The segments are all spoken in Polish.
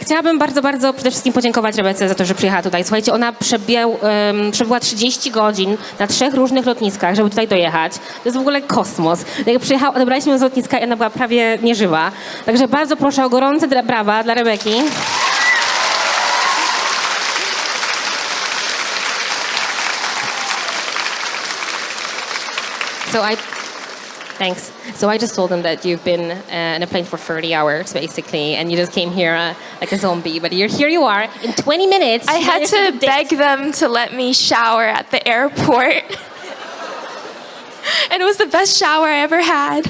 Chciałabym bardzo, bardzo przede wszystkim podziękować Rebece za to, że przyjechała tutaj. Słuchajcie, ona przebyła 30 godzin na 3 różnych lotniskach, żeby tutaj dojechać. To jest w ogóle kosmos. Jak przyjechała, odebraliśmy ją z lotniska i ona była prawie nieżywa. Także bardzo proszę o gorące brawa dla Rebeki. Thanks. So I just told them that you've been in a plane for 30 hours, basically, and you just came here like a zombie. But here you are in 20 minutes. I had to beg them to let me shower at the airport. And it was the best shower I ever had.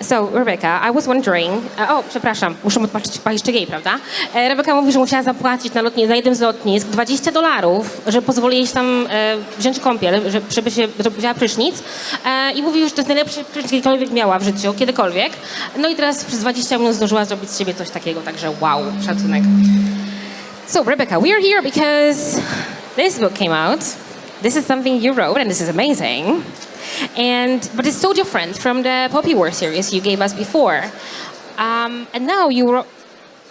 So, Rebecca, I was wondering... przepraszam, muszę odpalić jej, prawda? Rebecca mówi, że musiała zapłacić na jednym z lotnisk $20, żeby pozwolić tam wziąć kąpiel, żeby wzięła prysznic. I mówi, że to jest najlepszy prysznic, jakikolwiek miała w życiu, kiedykolwiek. No i teraz przez 20 minut zdążyła zrobić z siebie coś takiego, także wow, szacunek. So, Rebecca, we are here because this book came out. This is something you wrote, and this is amazing. But it's so different from the Poppy War series you gave us before. And now you wrote...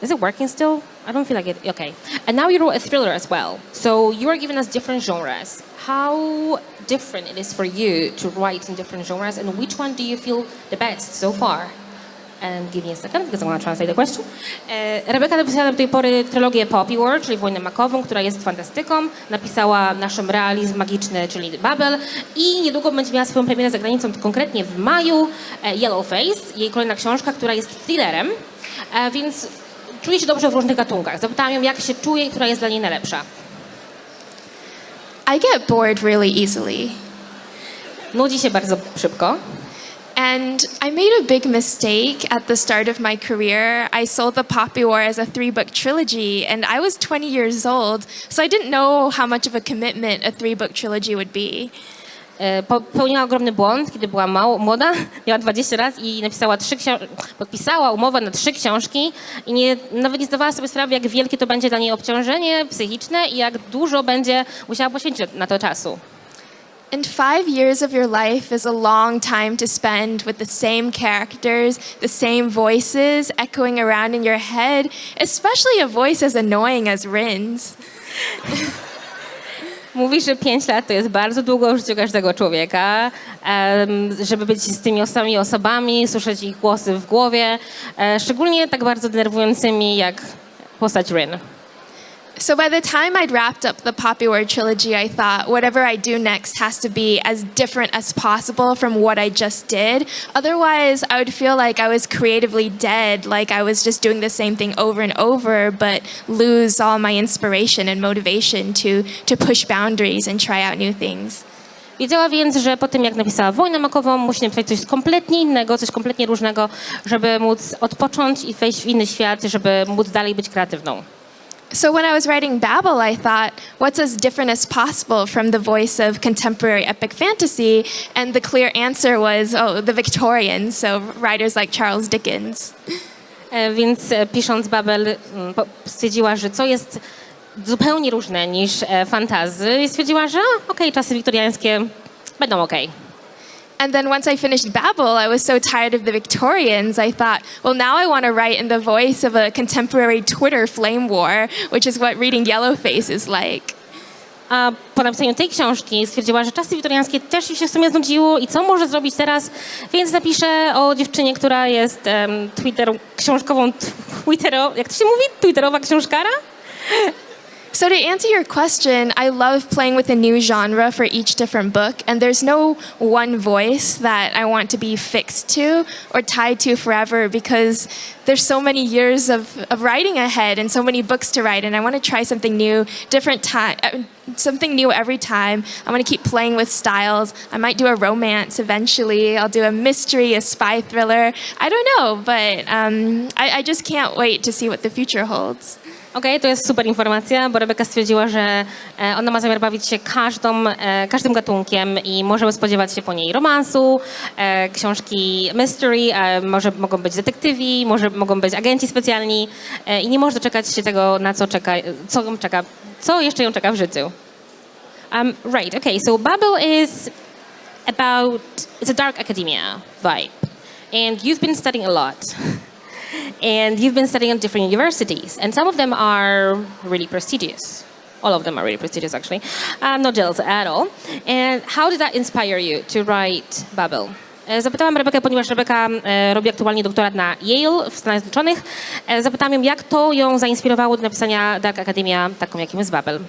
Is it working still? I don't feel like it. Okay. And now you wrote a thriller as well. So you are giving us different genres. How different it is for you to write in different genres, and which one do you feel the best so far? And give me a second, because I want to translate the question. Rebecca napisała do tej pory trylogię Poppy War, czyli Wojnę makową, która jest fantastyką. Napisała naszym realizm magiczny, czyli Babel. I niedługo będzie miała swoją premierę za granicą, konkretnie w maju, Yellowface, jej kolejna książka, która jest thrillerem. Więc czuje się dobrze w różnych gatunkach. Zapytałam ją, jak się czuje i która jest dla niej najlepsza. I get bored really easily. Nudzi się bardzo szybko. And I made a big mistake at the start of my career. I sold the Poppy War as a 3-book trilogy, and I was 20 years old, so I didn't know how much of a commitment a 3-book trilogy would be. Popełniła ogromny błąd, kiedy była młoda, miała 20 lat i podpisała umowę na 3 książki i nawet nie zdawała sobie sprawy, jak wielkie to będzie dla niej obciążenie psychiczne i jak dużo będzie musiała poświęcić na to czasu. And 5 years of your life is a long time to spend with the same characters, the same voices echoing around in your head, especially a voice as annoying as Rin's. Mówi, że 5 lat to jest bardzo długo w życiu każdego człowieka, żeby być z tymi samymi osobami, słyszeć ich głosy w głowie, szczególnie tak bardzo denerwującymi jak postać Rin. So by the time I'd wrapped up the Poppy War trilogy, I thought whatever I do next has to be as different as possible from what I just did. Otherwise, I would feel like I was creatively dead, like I was just doing the same thing over and over, but lose all my inspiration and motivation to push boundaries and try out new things. Wiedziała więc, że po tym, jak napisała Wojnę makową, musi napisać coś kompletnie innego, coś kompletnie różnego, żeby móc odpocząć i wejść w inny świat, żeby móc dalej być kreatywną. So when I was writing Babel, I thought, what's as different as possible from the voice of contemporary epic fantasy? And the clear answer was, the Victorians, so writers like Charles Dickens. Więc pisząc Babel stwierdziła, że co jest zupełnie różne niż fantazy i stwierdziła, że czasy wiktoriańskie będą okej. And then once I finished Babel, I was so tired of the Victorians, I thought, well, now I want to write in the voice of a contemporary Twitter flame war, which is what reading Yellowface is like. A po napisaniu tej książki stwierdziła, że czasy wiktoriańskie też jej się w sumie znudziło i co może zrobić teraz, więc napisze o dziewczynie, która jest jak to się mówi? Twitterowa książkara? So to answer your question, I love playing with a new genre for each different book, and there's no one voice that I want to be fixed to or tied to forever because there's so many years of writing ahead and so many books to write, and I want to try something new, something new every time. I want to keep playing with styles. I might do a romance eventually. I'll do a mystery, a spy thriller. I don't know, but I just can't wait to see what the future holds. To jest super informacja, bo Rebecca stwierdziła, że ona ma zamiar bawić się każdym gatunkiem i możemy spodziewać się po niej romansu, książki mystery, mogą być detektywi, mogą być agenci specjalni i nie może doczekać się tego, na co jeszcze ją czeka w życiu. Right, okay, so Babel it's a dark academia vibe, and you've been studying a lot. And you've been studying at different universities, and some of them are really prestigious. All of them are really prestigious, actually. I'm not jealous at all. And how did that inspire you to write Babel? Zapytałam Rebeckę, ponieważ Rebecca robi aktualnie doktorat na Yale w Stanach Zjednoczonych. Zapytałam ją, jak to ją zainspirowało do napisania Dark Academia, taką jakim jest Babel.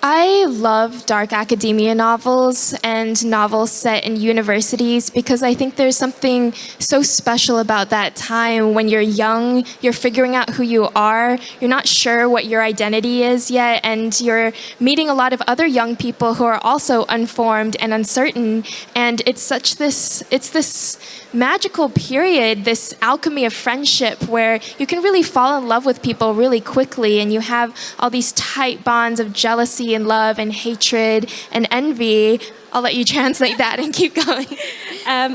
I love dark academia novels and novels set in universities because I think there's something so special about that time when you're young, you're figuring out who you are, you're not sure what your identity is yet, and you're meeting a lot of other young people who are also unformed and uncertain, and it's this magical period, this alchemy of friendship where you can really fall in love with people really quickly, and you have all these tight bonds of jealousy and love and hatred and envy. I'll let you translate that and keep going.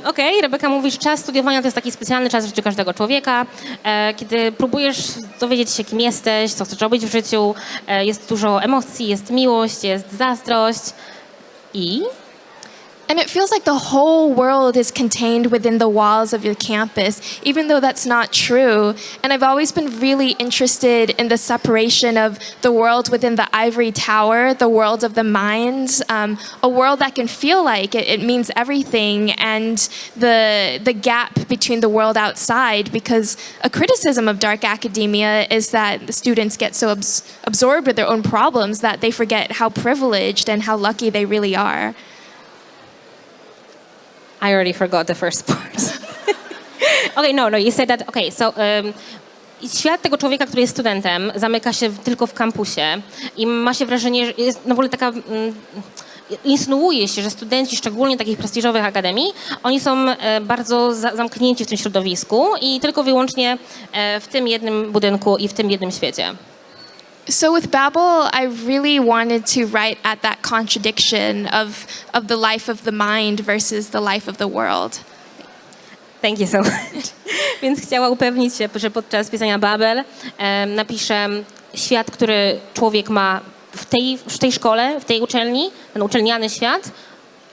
Okej, Rebecca mówi, że czas studiowania to jest taki specjalny czas w życiu każdego człowieka, kiedy próbujesz dowiedzieć się, kim jesteś, co chcesz robić w życiu, jest dużo emocji, jest miłość, jest zazdrość i... And it feels like the whole world is contained within the walls of your campus, even though that's not true. And I've always been really interested in the separation of the world within the ivory tower, the world of the mind, a world that can feel like it means everything, and the gap between the world outside, because a criticism of dark academia is that the students get so absorbed with their own problems that they forget how privileged and how lucky they really are. I already forgot the first part. Okay, no, you said that, okay, so świat tego człowieka, który jest studentem, zamyka się tylko w kampusie i ma się wrażenie, że jest w ogóle taka... Insynuuje się, że studenci, szczególnie takich prestiżowych akademii, oni są bardzo zamknięci w tym środowisku i tylko wyłącznie w tym jednym budynku i w tym jednym świecie. So with Babel, I really wanted to write at that contradiction of the life of the mind versus the life of the world. Thank you so much. Więc chciała upewnić się, że podczas pisania Babel napiszę świat, który człowiek ma w tej szkole, w tej uczelni, ten uczelniany świat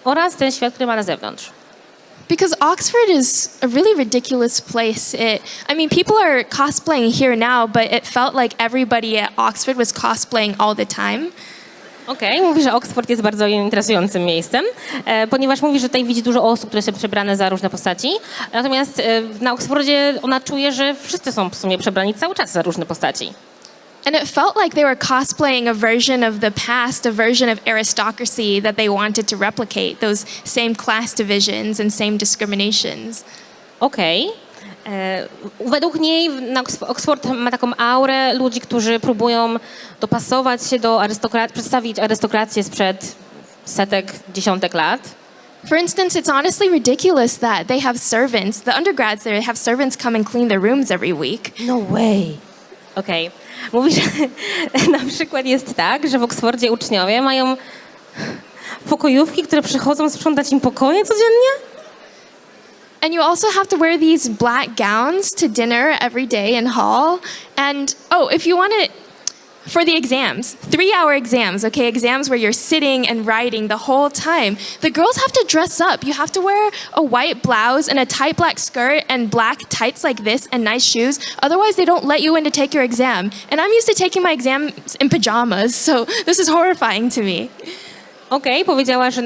oraz ten świat, który ma na zewnątrz. Because Oxford is a really ridiculous place. I mean, people are cosplaying here now, but it felt like everybody at Oxford was cosplaying all the time. Okej, mówi, że Oxford jest bardzo interesującym miejscem, ponieważ mówi, że tutaj widzi dużo osób, które są przebrane za różne postaci. Natomiast na Oxfordzie ona czuje, że wszyscy są w sumie przebrani cały czas za różne postaci. And it felt like they were cosplaying a version of the past, a version of aristocracy that they wanted to replicate, those same class divisions and same discriminations. Okej. Według niej Oxford ma taką aurę ludzi, którzy próbują dopasować się do przedstawić arystokrację sprzed setek, dziesiątek lat. For instance, it's honestly ridiculous that they have servants. The undergrads there have servants come and clean their rooms every week. No way. Okej. Mówi, że na przykład jest tak, że w Oksfordzie uczniowie mają pokojówki, które przychodzą sprzątać im pokoje codziennie. And you also have to wear these black gowns to dinner every day in hall. And if you want to, for the exams, 3-hour exams, okay, exams where you're sitting and writing the whole time, the girls have to dress up. You have to wear a white blouse and a tight black skirt and black tights like this and nice shoes. Otherwise, they don't let you in to take your exam. And I'm used to taking my exams in pajamas, so this is horrifying to me. Okej, powiedziała, że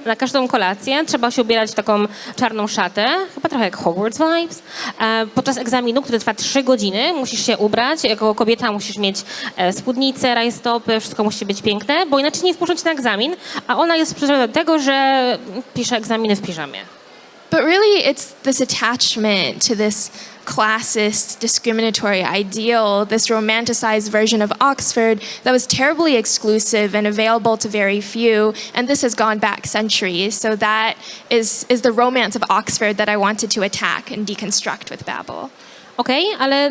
na każdą kolację trzeba się ubierać w taką czarną szatę, chyba trochę jak Hogwarts vibes. Podczas egzaminu, który trwa 3 godziny, musisz się ubrać. Jako kobieta musisz mieć spódnicę, rajstopy, wszystko musi być piękne, bo inaczej nie wpuszczą cię na egzamin, a ona jest przyzwyczajona do tego, że pisze egzaminy w piżamie. But really, it's this attachment to this classist, discriminatory ideal, this romanticized version of Oxford that was terribly exclusive and available to very few, and this has gone back centuries. So that is the romance of Oxford that I wanted to attack and deconstruct with Babel. Okej, ale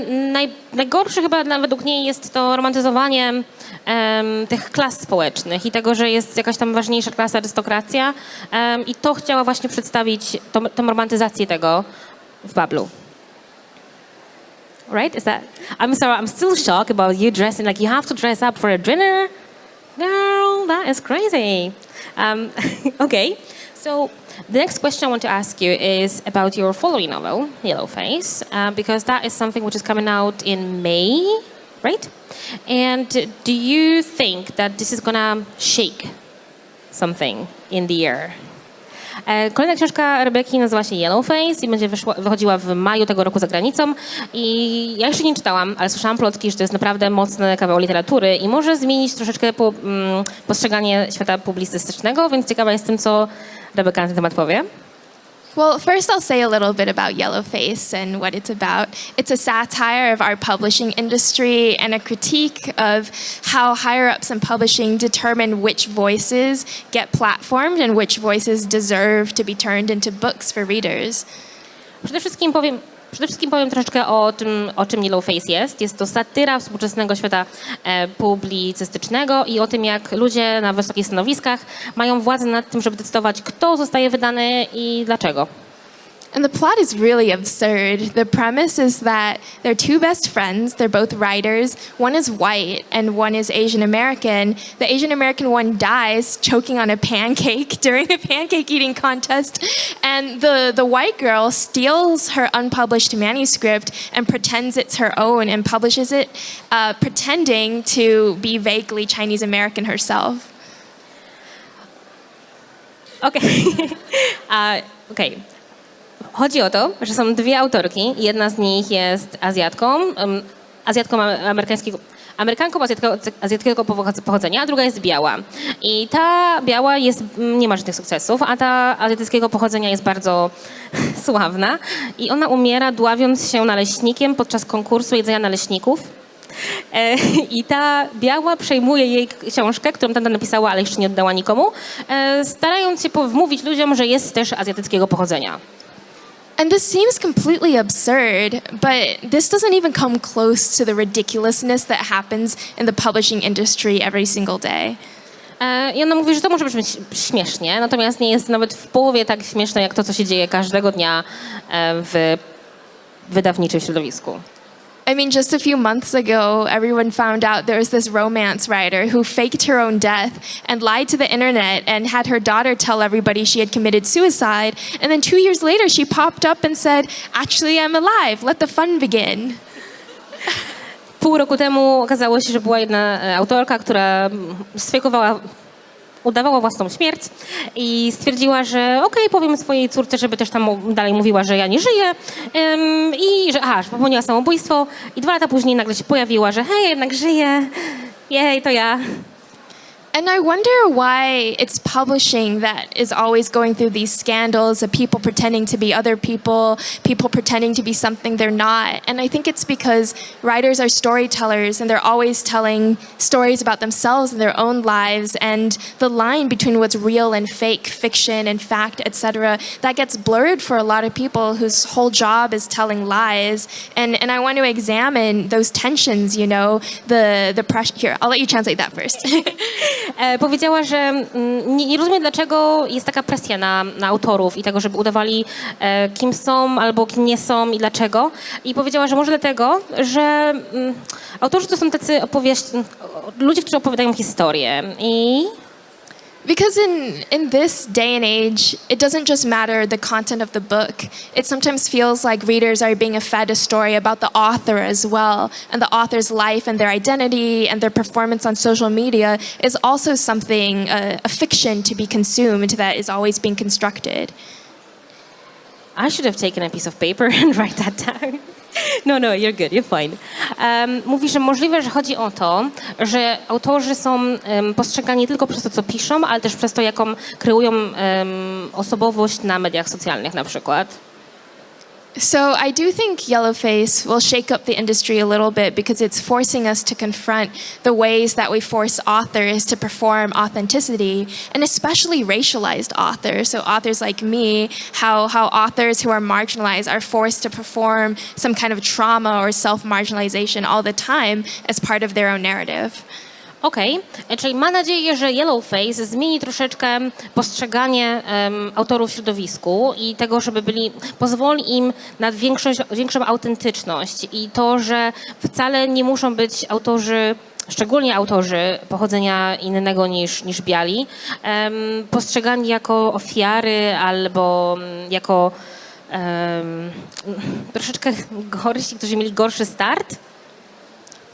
najgorsze chyba według niej jest to romantyzowanie tych klas społecznych i tego, że jest jakaś tam ważniejsza klasa, arystokracja, i to chciała właśnie przedstawić, tą romantyzację tego w Bablu. Right? Is that? I'm sorry, I'm still shocked about you dressing like you have to dress up for a dinner. Girl, that is crazy. Okay, so The next question I want to ask you is about your following novel, Yellowface, because that is something which is coming out in May, right? And do you think that this is gonna shake something in the air? Kolejna książka Rebeki nazywa się Yellowface i będzie wychodziła w maju tego roku za granicą. I ja jeszcze nie czytałam, ale słyszałam plotki, że to jest naprawdę mocny kawał literatury i może zmienić troszeczkę postrzeganie świata publicystycznego, więc ciekawa jestem, co Rebeka na ten temat powie. Well, first I'll say a little bit about Yellowface and what it's about. It's a satire of our publishing industry and a critique of how higher-ups in publishing determine which voices get platformed and which voices deserve to be turned into books for readers. Przede wszystkim powiem troszeczkę o czym Yellowface jest. Jest to satyra współczesnego świata publicystycznego i o tym, jak ludzie na wysokich stanowiskach mają władzę nad tym, żeby decydować, kto zostaje wydany i dlaczego. And the plot is really absurd. The premise is that they're two best friends. They're both writers. One is white and one is Asian American. The Asian American one dies choking on a pancake during a pancake eating contest. And the white girl steals her unpublished manuscript and pretends it's her own and publishes it, pretending to be vaguely Chinese American herself. Okej. Chodzi o to, że są dwie autorki. Jedna z nich jest Amerykanką azjatyckiego pochodzenia, a druga jest biała. I ta biała nie ma żadnych sukcesów, a ta azjatyckiego pochodzenia jest bardzo sławna. I ona umiera, dławiąc się naleśnikiem podczas konkursu jedzenia naleśników. I ta biała przejmuje jej książkę, którą tamta napisała, ale jeszcze nie oddała nikomu, starając się wmówić ludziom, że jest też azjatyckiego pochodzenia. And this seems completely absurd, but this doesn't even come close to the ridiculousness that happens in the publishing industry every single day. I ona mówi, że to może brzmieć śmiesznie, natomiast nie jest nawet w połowie tak śmieszne, jak to, co się dzieje każdego dnia w wydawniczym środowisku. I mean, just a few months ago, everyone found out there was this romance writer who faked her own death and lied to the internet and had her daughter tell everybody she had committed suicide. And then 2 years later, she popped up and said, "Actually, I'm alive. Let the fun begin." Pół roku temu okazało się, że była jedna autorka, która udawała własną śmierć i stwierdziła, że powiem swojej córce, żeby też tam dalej mówiła, że ja nie żyję i że popełniła samobójstwo i 2 lata później nagle się pojawiła, że hej, jednak żyję, jej, to ja. And I wonder why it's publishing that is always going through these scandals of people pretending to be other people pretending to be something they're not. And I think it's because writers are storytellers and they're always telling stories about themselves and their own lives, and the line between what's real and fake, fiction and fact, etc., that gets blurred for a lot of people whose whole job is telling lies. And I want to examine those tensions, you know, the pressure. Here, I'll let you translate that first. Powiedziała, że nie rozumie, dlaczego jest taka presja na autorów i tego, żeby udawali, kim są albo kim nie są i dlaczego. I powiedziała, że może dlatego, że autorzy to są tacy ludzie, którzy opowiadają historię. Because in this day and age, it doesn't just matter the content of the book. It sometimes feels like readers are being fed a story about the author as well. And the author's life and their identity and their performance on social media is also something, a fiction to be consumed that is always being constructed. I should have taken a piece of paper and write that down. No, you're good, you're fine. Mówi, że możliwe, że chodzi o to, że autorzy są postrzegani nie tylko przez to, co piszą, ale też przez to, jaką kreują osobowość na mediach socjalnych na przykład. So I do think Yellowface will shake up the industry a little bit because it's forcing us to confront the ways that we force authors to perform authenticity, and especially racialized authors. So authors like me, how authors who are marginalized are forced to perform some kind of trauma or self-marginalization all the time as part of their own narrative. Czyli ma nadzieję, że Yellowface zmieni troszeczkę postrzeganie autorów w środowisku i tego, żeby pozwoli im na większą autentyczność i to, że wcale nie muszą być autorzy szczególnie autorzy pochodzenia innego niż biali, postrzegani jako ofiary albo jako troszeczkę gorsi, którzy mieli gorszy start?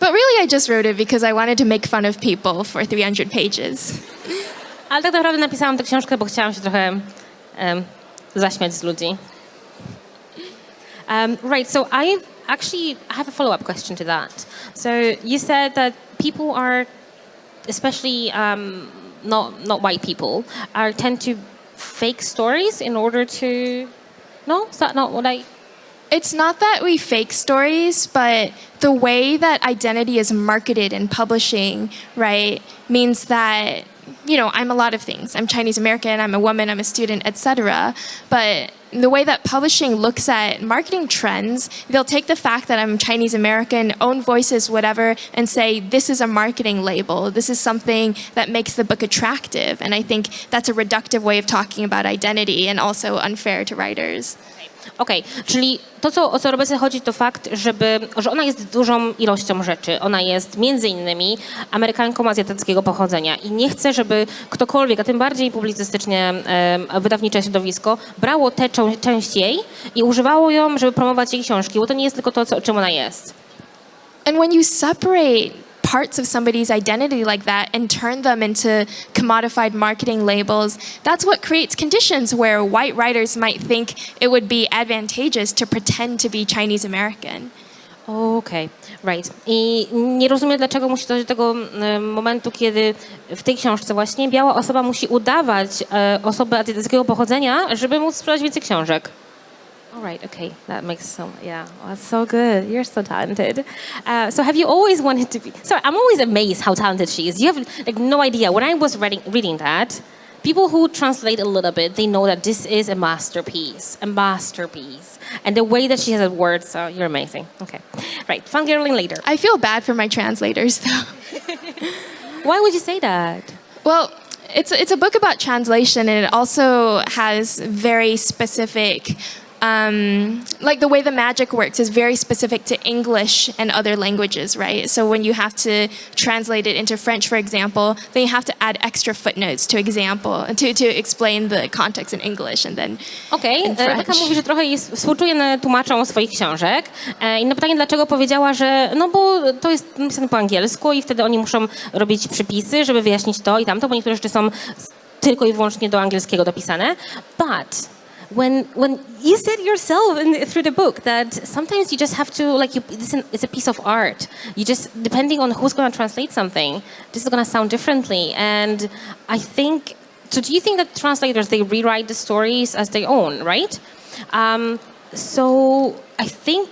But really, I just wrote it because I wanted to make fun of people for 300 pages. Ale tak naprawdę napisałam tę książkę, bo chciałam się trochę zaśmiać z ludzi. Right, so I actually have a follow-up question to that. So you said that people are, especially not white people, tend to fake stories in order to... No, is that not what I... It's not that we fake stories, but the way that identity is marketed in publishing, right, means that, you know, I'm a lot of things. I'm Chinese American, I'm a woman, I'm a student, etc. But the way that publishing looks at marketing trends, they'll take the fact that I'm Chinese American, own voices, whatever, and say, this is a marketing label. This is something that makes the book attractive. And I think that's a reductive way of talking about identity and also unfair to writers. Okej, czyli to, o co Rebece chodzi, to fakt, że ona jest dużą ilością rzeczy. Ona jest między innymi Amerykanką azjatyckiego pochodzenia i nie chce, żeby ktokolwiek, a tym bardziej publicystycznie wydawnicze środowisko, brało tę część jej i używało ją, żeby promować jej książki, bo to nie jest tylko to, czym ona jest. And when you separate parts of somebody's identity like that and turn them into commodified marketing labels, that's what creates conditions where white writers might think it would be advantageous to pretend to be Chinese American. Okej, right. I nie rozumiem, dlaczego musi dojść do tego momentu, kiedy w tej książce właśnie biała osoba musi udawać osobę azjatyckiego pochodzenia, żeby móc sprzedać więcej książek. All right, okay, that makes some, yeah, well, that's so good. You're so talented. So have you always wanted to be, sorry, I'm always amazed how talented she is. You have like no idea. When I was reading that, people who translate a little bit, they know that this is a masterpiece. And the way that she has the words, so you're amazing. Okay, right, fangirling later. I feel bad for my translators, though. Why would you say that? Well, it's a book about translation, and it also has very specific like the way the magic works is very specific to English and other languages, right? So when you have to translate it into French, for example, then you have to add extra footnotes to explain the context in English and then in French. Rebecca mówi, że trochę współczuje tłumaczom swoich książek i na pytanie, dlaczego powiedziała, że no bo to jest napisane po angielsku i wtedy oni muszą robić przypisy, żeby wyjaśnić to i tamto, bo niektóre rzeczy są tylko i wyłącznie do angielskiego dopisane. But when you said yourself through the book that sometimes you just have to it's a piece of art. You just, depending on who's going to translate something, this is going to sound differently. And I think, so do you think that translators, they rewrite the stories as their own, right? So I think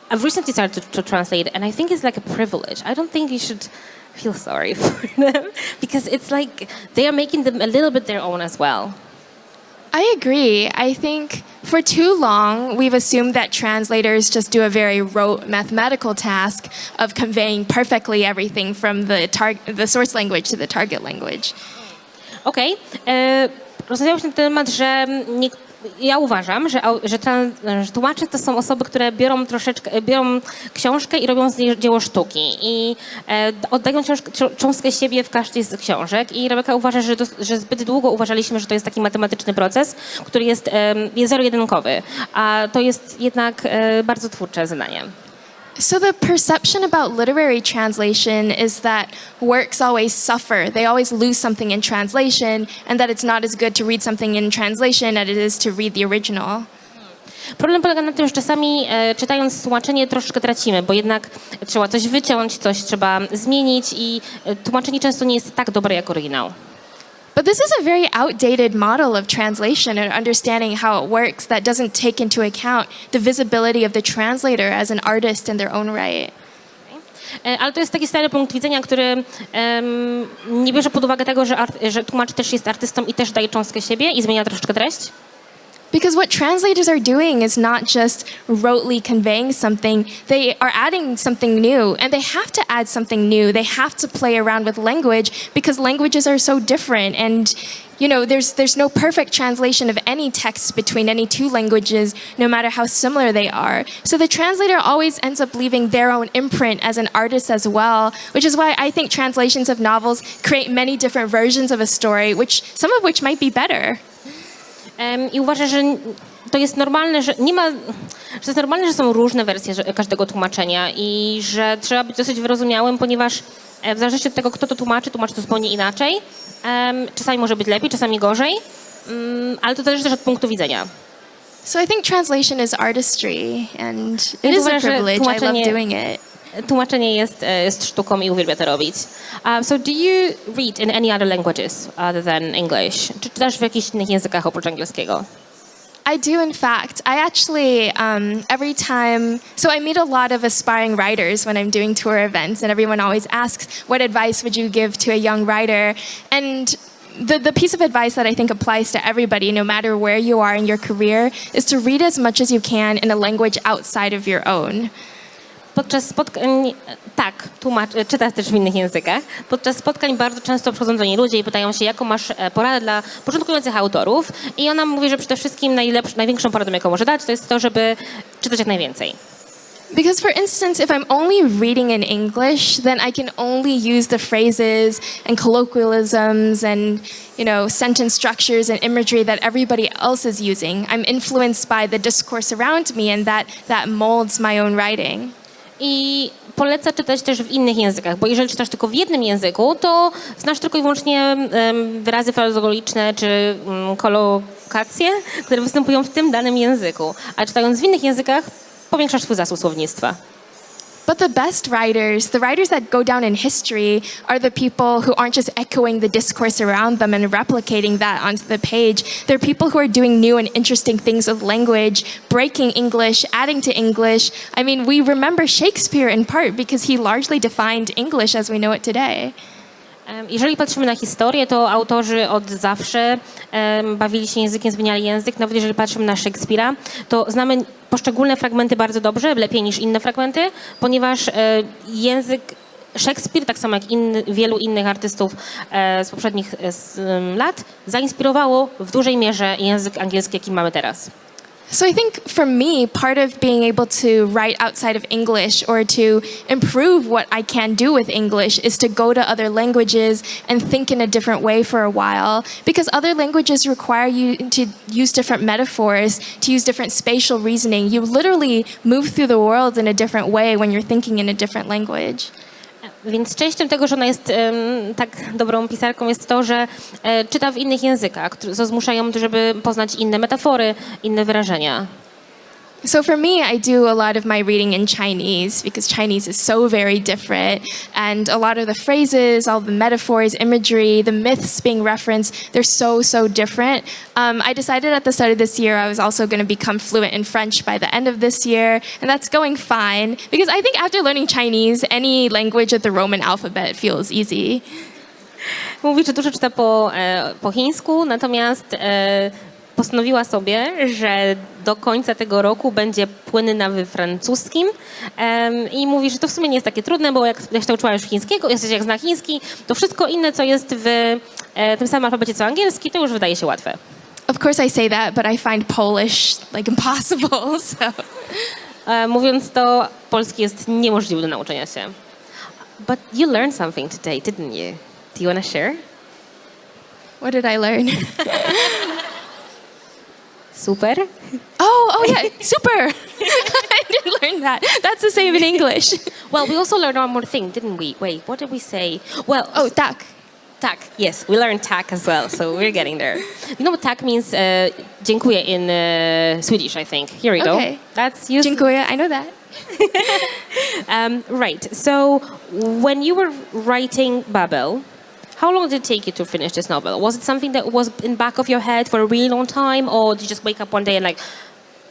I've recently started to translate, and I think it's like a privilege. I don't think you should feel sorry for them because it's like they are making them a little bit their own as well. I agree. I think for too long, we've assumed that translators just do a very rote mathematical task of conveying perfectly everything from the source language to the target language. Okej. Rozmawialiśmy na ten temat, że ja uważam, że tłumacze to są osoby, które biorą książkę i robią z niej dzieło sztuki i oddają cząstkę siebie w każdej z książek i Rebecca uważa, że zbyt długo uważaliśmy, że to jest taki matematyczny proces, który jest zero-jedynkowy, a to jest jednak bardzo twórcze zadanie. So the perception about literary translation is that works always suffer. They always lose something in translation, and that it's not as good to read something in translation as it is to read the original. Problem polega na tym, że czasami czytając tłumaczenie troszkę tracimy, bo jednak trzeba coś wyciąć, coś trzeba zmienić i tłumaczenie często nie jest tak dobre jak oryginał. But this is a very outdated model of translation and understanding how it works that doesn't take into account the visibility of the translator as an artist in their own right. Ale to jest taki stary punkt widzenia, który nie bierze pod uwagę tego, że tłumacz też jest artystą i też daje cząstkę siebie i zmienia troszeczkę treść? Because what translators are doing is not just rotely conveying something, they are adding something new, and they have to add something new. They have to play around with language because languages are so different, and you know, there's no perfect translation of any text between any two languages, no matter how similar they are. So the translator always ends up leaving their own imprint as an artist as well, which is why I think translations of novels create many different versions of a story, some of which might be better. I uważasz, że to jest normalne, że nie ma, że to jest normalne, że są różne wersje każdego tłumaczenia i że trzeba być dosyć wyrozumiałym, ponieważ w zależności od tego, kto to tłumaczy to zupełnie inaczej. Czasami może być lepiej, czasami gorzej, ale to zależy też od punktu widzenia. So I think translation is artistry, and it is a privilege. I love doing it. Tłumaczenie jest sztuką i uwielbia to robić. So do you read in any other languages other than English? Czy czytasz w jakichś innych językach oprócz angielskiego? I do, in fact. I actually, every time, so I meet a lot of aspiring writers when I'm doing tour events, and everyone always asks, what advice would you give to a young writer? And the piece of advice that I think applies to everybody, no matter where you are in your career, is to read as much as you can in a language outside of your own. Podczas spotkań, tak, czytasz też w innych językach. Podczas spotkań bardzo często przychodzą do niej ludzie i pytają się, jaką masz poradę dla początkujących autorów. I ona mówi, że przede wszystkim największą poradą, jaką może dać, to jest to, żeby czytać jak najwięcej. Because for instance, if I'm only reading in English, then I can only use the phrases and colloquialisms and, you know, sentence structures and imagery that everybody else is using. I'm influenced by the discourse around me, and that molds my own writing. I polecę czytać też w innych językach, bo jeżeli czytasz tylko w jednym języku, to znasz tylko i wyłącznie wyrazy frazeologiczne czy kolokacje, które występują w tym danym języku. A czytając w innych językach, powiększasz swój zasób słownictwa. But the best writers, the writers that go down in history, are the people who aren't just echoing the discourse around them and replicating that onto the page. They're people who are doing new and interesting things with language, breaking English, adding to English. I mean, we remember Shakespeare in part because he largely defined English as we know it today. Jeżeli patrzymy na historię, to autorzy od zawsze bawili się językiem, zmieniali język. Nawet jeżeli patrzymy na Szekspira, to znamy poszczególne fragmenty bardzo dobrze, lepiej niż inne fragmenty, ponieważ język Szekspir, tak samo jak wielu innych artystów z poprzednich lat, zainspirowało w dużej mierze język angielski, jaki mamy teraz. So I think for me, part of being able to write outside of English or to improve what I can do with English is to go to other languages and think in a different way for a while, because other languages require you to use different metaphors, to use different spatial reasoning. You literally move through the world in a different way when you're thinking in a different language. Więc częścią tego, że ona jest tak dobrą pisarką, jest to, że czyta w innych językach, co zmusza ją, żeby poznać inne metafory, inne wyrażenia. So for me, I do a lot of my reading in Chinese because Chinese is so very different, and a lot of the phrases, all the metaphors, imagery, the myths being referenced, they're so different. I decided at the start of this year I was also going to become fluent in French by the end of this year, and that's going fine because I think after learning Chinese, any language with the Roman alphabet feels easy. Mówi, że dużo czyta po chińsku, natomiast postanowiła sobie, że do końca tego roku będzie płynna we francuskim i mówi, że to w sumie nie jest takie trudne, bo jak się nauczyła już chińskiego, jak zna chiński, to wszystko inne, co jest w tym samym alfabecie co angielski, to już wydaje się łatwe. Of course I say that, but I find Polish like impossible. So. Mówiąc to, polski jest niemożliwy do nauczenia się. But you learned something today, didn't you? Do you want to share? What did I learn? Super. Oh yeah, super. I didn't learn that. That's the same in English. Well, we also learned one more thing, didn't we? Wait, what did we say? Well, tak. Tak, yes, we learned tak as well, so we're getting there. You know what tak means dziękuję in Swedish, I think. Here we go. Okay. That's used. Dziękuję, I know that. Right, so when you were writing Babel, how long did it take you to finish this novel? Was it something that was in the back of your head for a really long time, or did you just wake up one day and like,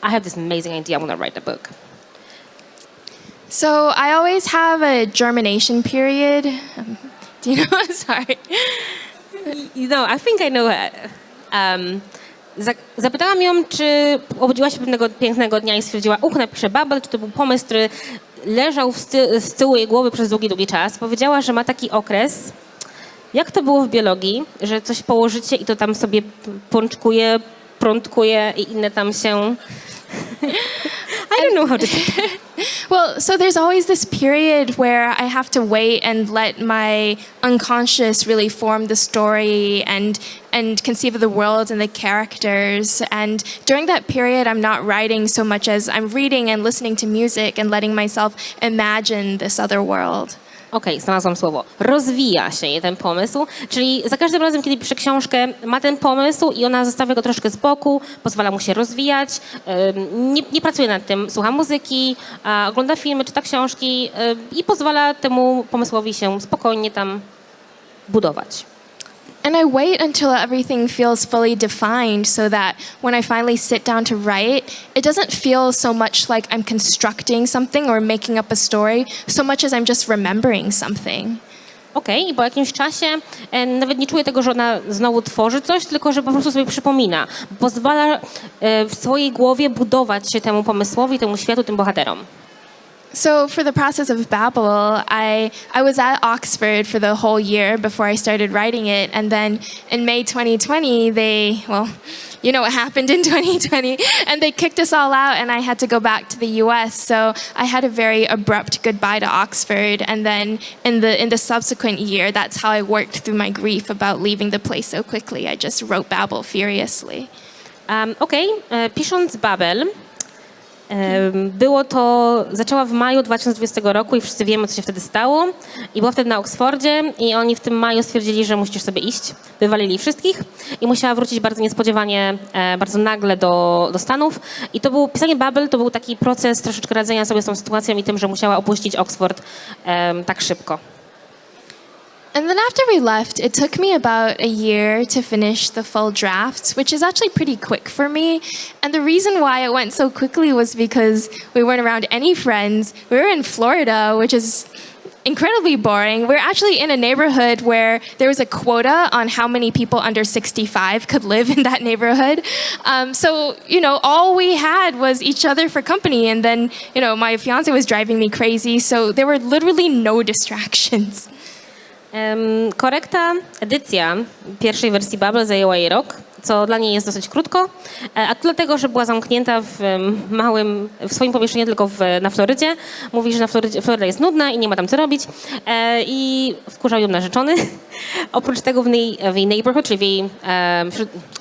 I have this amazing idea, I'm going to write a book? So I always have a germination period. Do you know? Sorry. You know, I think I know Zapytałam ją, czy obudziła się pewnego pięknego dnia i stwierdziła, napiszę Babel, czy to był pomysł, który leżał z tyłu jej głowy przez długi, długi czas. Powiedziała, że ma taki okres, jak to było w biologii, że coś położycie i to tam sobie pączkuje, prądkuje i inne tam się... I don't know how to say that. Well, so there's always this period where I have to wait and let my unconscious really form the story and conceive of the world and the characters. And during that period, I'm not writing so much as I'm reading and listening to music and letting myself imagine this other world. Okej, znalazłam słowo. Rozwija się jej ten pomysł, czyli za każdym razem, kiedy pisze książkę, ma ten pomysł i ona zostawia go troszkę z boku, pozwala mu się rozwijać, nie pracuje nad tym, słucha muzyki, ogląda filmy, czyta książki i pozwala temu pomysłowi się spokojnie tam budować. And I wait until everything feels fully defined so that when I finally sit down to write, it doesn't feel so much like I'm constructing something or making up a story, so much as I'm just remembering something. Okej, i po jakimś czasie nawet nie czuję tego, że ona znowu tworzy coś, tylko że po prostu sobie przypomina. Pozwala w swojej głowie budować się temu pomysłowi, temu światu, tym bohaterom. So for the process of Babel, I was at Oxford for the whole year before I started writing it. And then in May 2020, you know what happened in 2020, and they kicked us all out and I had to go back to the US. So I had a very abrupt goodbye to Oxford. And then in the subsequent year, that's how I worked through my grief about leaving the place so quickly. I just wrote Babel furiously. Pisząc Babel, zaczęła w maju 2020 roku i wszyscy wiemy, co się wtedy stało. I była wtedy na Oksfordzie i oni w tym maju stwierdzili, że musisz sobie iść. Wywalili wszystkich i musiała wrócić bardzo niespodziewanie, bardzo nagle do Stanów. I pisanie Babel to był taki proces troszeczkę radzenia sobie z tą sytuacją i tym, że musiała opuścić Oxford tak szybko. And then after we left, it took me about a year to finish the full drafts, which is actually pretty quick for me. And the reason why it went so quickly was because we weren't around any friends. We were in Florida, which is incredibly boring. We're actually in a neighborhood where there was a quota on how many people under 65 could live in that neighborhood. So, all we had was each other for company. And then, my fiance was driving me crazy. So there were literally no distractions. Edycja pierwszej wersji Babel zajęła jej rok, co dla niej jest dosyć krótko, a to dlatego, że była zamknięta w swoim pomieszczeniu tylko na Florydzie. Mówi, że Floryda jest nudna i nie ma tam co robić i wkurzał ją narzeczony. Oprócz tego w jej neighborhood, czyli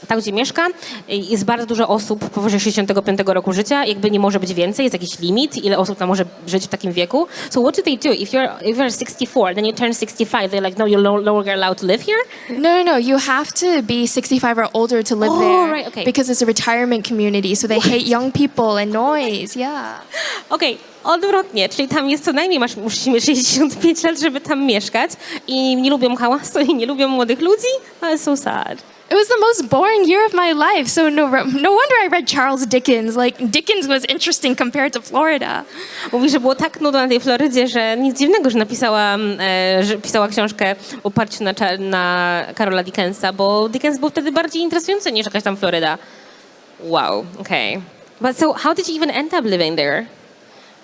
tam, gdzie mieszka, jest bardzo dużo osób powyżej 65 roku życia, jakby nie może być więcej, jest jakiś limit, ile osób tam może żyć w takim wieku. So what do they do? If you're 64, then you turn 65, they're like, no, you're no longer allowed to live here? No. You have to be 65 or older to live there. Right, okay. Because it's a retirement community, so they hate young people and noise, yeah. Okej, odwrotnie, czyli tam jest co najmniej, musisz mieć 65 lat, żeby tam mieszkać i nie lubią hałasu i nie lubią młodych ludzi, ale so sad. It was the most boring year of my life, so no wonder I read Charles Dickens. Like, Dickens was interesting compared to Florida. Mówi, że było tak nudno na tej Florydzie, że nic dziwnego, że pisała książkę w oparciu na Karola Dickensa, bo Dickens był wtedy bardziej interesujący niż jakaś tam Floryda. Wow, okay. But so how did you even end up living there?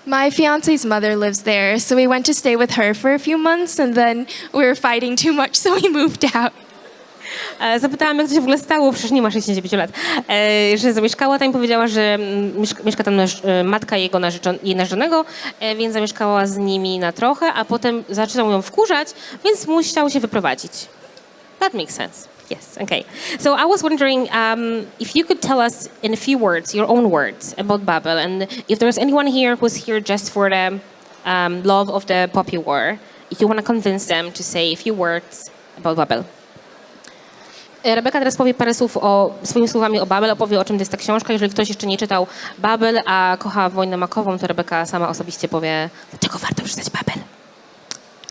My fiance's mother lives there, so we went to stay with her for a few months, and then we were fighting too much, so we moved out. Zapytałam, jak to się w ogóle stało, przecież nie ma 65 lat, że zamieszkała tam i powiedziała, że mieszka tam matka jej narzeczonego, więc zamieszkała z nimi na trochę, a potem zaczynał ją wkurzać, więc musiał się wyprowadzić. That makes sense. Yes, okay. So I was wondering if you could tell us in a few words, your own words, about Babel, and if there's anyone here who's here just for the love of the poppy war, if you want to convince them to say a few words about Babel. Rebeka teraz powie parę słów swoimi słowami o Babel, opowie, o czym to jest ta książka. Jeżeli ktoś jeszcze nie czytał Babel, a kocha Wojnę makową, to Rebeka sama osobiście powie, dlaczego warto przeczytać Babel.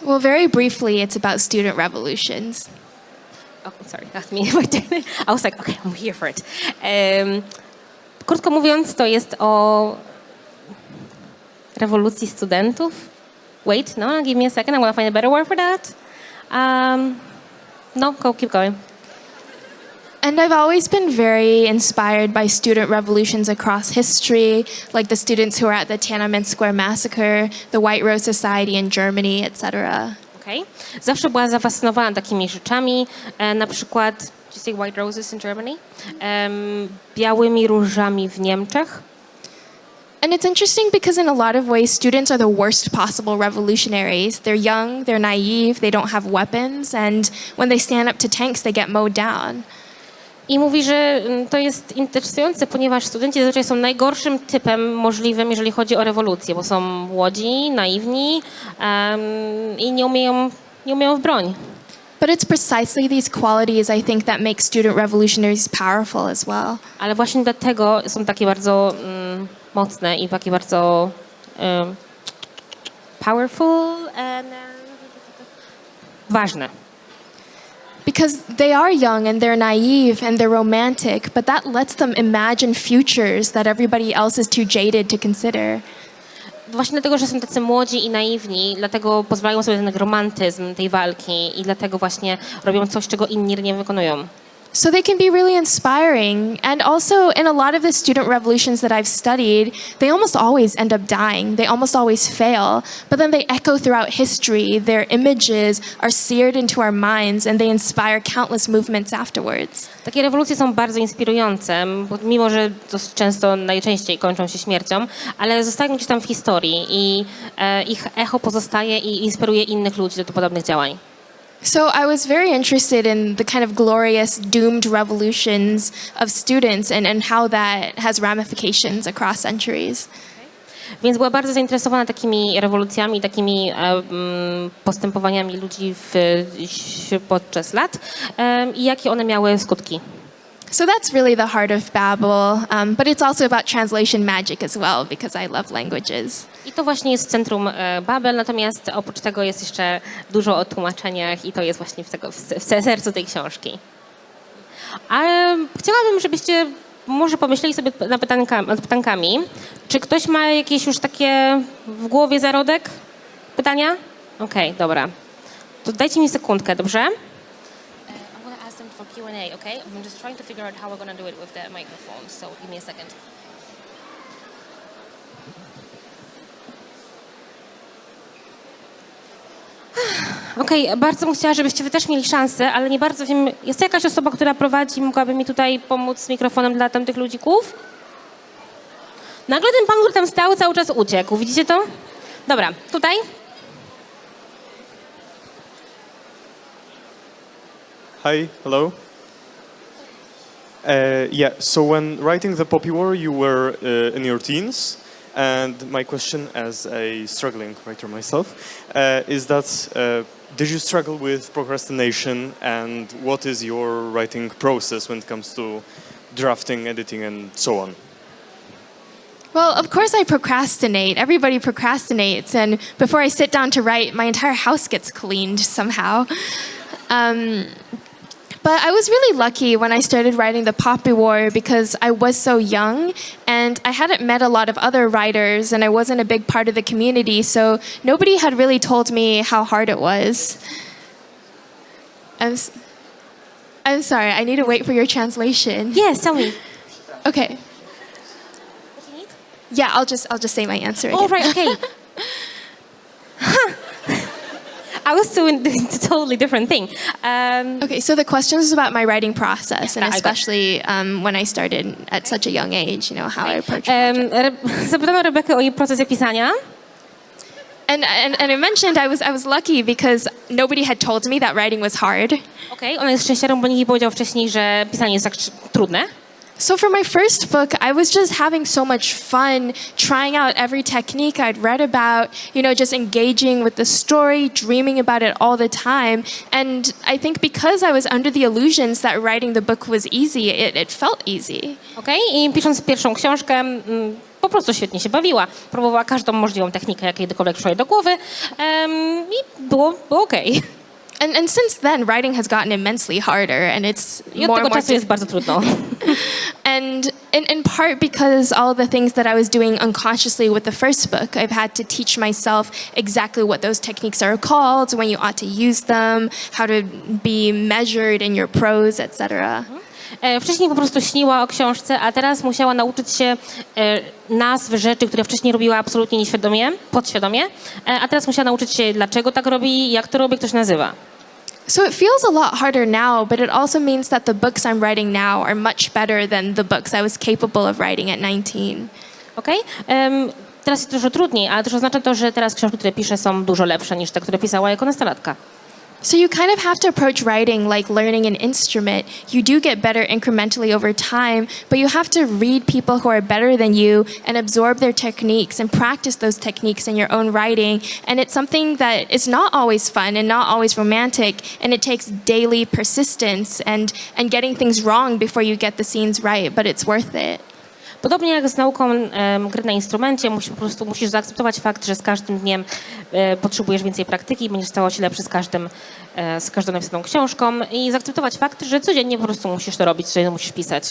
Well, very briefly, it's about student revolutions. Oh, sorry, that's me. I was like, okay, I'm here for it. Krótko mówiąc, to jest o rewolucji studentów. Wait, no, give me a second. I want to find a better word for that. No, keep going. And I've always been very inspired by student revolutions across history, like the students who were at the Tiananmen Square massacre, the White Rose Society in Germany, etc. Okay. Zawsze była zafascynowana takimi rzeczami, na przykład, did you say White Roses in Germany? Białymi różami w Niemczech. And it's interesting because in a lot of ways, students are the worst possible revolutionaries. They're young, they're naive, they don't have weapons, and when they stand up to tanks, they get mowed down. I mówi, że to jest interesujące, ponieważ studenci zazwyczaj są najgorszym typem możliwym, jeżeli chodzi o rewolucję, bo są młodzi, naiwni i nie umieją w broń. But it's precisely these qualities, I think, that make student revolutionaries powerful as well. Ale właśnie dlatego są takie bardzo mocne i takie bardzo powerful and ważne. Because they are young and they're naive and they're romantic, but that lets them imagine futures that everybody else is too jaded to consider. Właśnie dlatego, że są tacy młodzi i naiwni, dlatego pozwalają sobie na ten romantyzm tej walki i dlatego właśnie robią coś, czego inni nie wykonują. So they can be really inspiring. And also, in a lot of the student revolutions that I've studied, they almost always end up dying. They almost always fail. But then they echo throughout history. Their images are seared into our minds and they inspire countless movements afterwards. Takie rewolucje są bardzo inspirujące, bo mimo że dość często, najczęściej kończą się śmiercią, ale zostają gdzieś tam w historii i ich echo pozostaje i inspiruje innych ludzi do podobnych działań. So I was very interested in the kind of glorious doomed revolutions of students and how that has ramifications across centuries. Więc była bardzo zainteresowana takimi rewolucjami, takimi postępowaniami ludzi podczas lat i jakie one miały skutki. So that's really the heart of Babel, but it's also about translation magic as well, because I love languages. I to właśnie jest centrum Babel, natomiast oprócz tego jest jeszcze dużo o tłumaczeniach i to jest właśnie w sercu tej książki. A chciałabym, żebyście może pomyśleli sobie nad pytankami. Czy ktoś ma jakieś już takie w głowie zarodek pytania? Okej, dobra. To dajcie mi sekundkę, dobrze? For Q&A, okay? I'm just trying to figure out how we're going to do it with the microphone, so give me a second. Okej, bardzo bym chciała, żebyście wy też mieli szansę, ale nie bardzo wiem, jest jakaś osoba, która prowadzi, mogłaby mi tutaj pomóc z mikrofonem dla tamtych ludzików? Nagle ten pan, który tam stał, cały czas uciekł, widzicie to? Dobra, tutaj? Hi, hello. Yeah, so when writing the Poppy War, you were in your teens, and my question as a struggling writer myself is that did you struggle with procrastination, and what is your writing process when it comes to drafting, editing, and so on? Well, of course I procrastinate. Everybody procrastinates, and before I sit down to write, my entire house gets cleaned somehow. But I was really lucky when I started writing The Poppy War because I was so young and I hadn't met a lot of other writers and I wasn't a big part of the community, so nobody had really told me how hard it was. I'm sorry, I need to wait for your translation. Yes, tell me. Okay. What do you need? Yeah, I'll just say my answer again. Oh, right, okay. I was doing a totally different thing. Okay, so the question was about my writing process, and I got- especially when I started at such a young age, how I approach projects. Zapytano Rebekę o jej proces pisania. And I mentioned I was lucky because nobody had told me that writing was hard. Okej, ona jest szczęściarą, bo nikt jej powiedział wcześniej, że pisanie jest tak trudne. So for my first book, I was just having so much fun trying out every technique I'd read about, just engaging with the story, dreaming about it all the time. And I think because I was under the illusions that writing the book was easy, it felt easy. Okej, i pisząc pierwszą książkę, po prostu świetnie się bawiła. Próbowała każdą możliwą technikę, jaka kiedykolwiek przyszła jej do głowy i było okej. And since then, writing has gotten immensely harder, and it's I od more tego and more czasu jest bardzo trudno. And in part because all the things that I was doing unconsciously with the first book, I've had to teach myself exactly what those techniques are called, when you ought to use them, how to be measured in your prose, etc. Wcześniej po prostu śniła o książce, a teraz musiała nauczyć się nazw rzeczy, które wcześniej robiła absolutnie nieświadomie, podświadomie, a teraz musiała nauczyć się, dlaczego tak robi, jak to robi, ktoś nazywa. So it feels a lot harder now, but it also means that the books I'm writing now are much better than the books I was capable of writing at 19. Okej? Teraz jest dużo trudniej, ale też oznacza to, że teraz książki, które piszę, są dużo lepsze niż te, które pisała jako nastolatka. So you kind of have to approach writing like learning an instrument. You do get better incrementally over time, but you have to read people who are better than you and absorb their techniques and practice those techniques in your own writing. And it's something that is not always fun and not always romantic, and it takes daily persistence and getting things wrong before you get the scenes right, but it's worth it. Podobnie jak z nauką gry na instrumencie, musisz zaakceptować fakt, że z każdym dniem potrzebujesz więcej praktyki i będziesz stawał się lepszy z każdą napisaną książką i zaakceptować fakt, że codziennie po prostu musisz to robić, codziennie musisz pisać.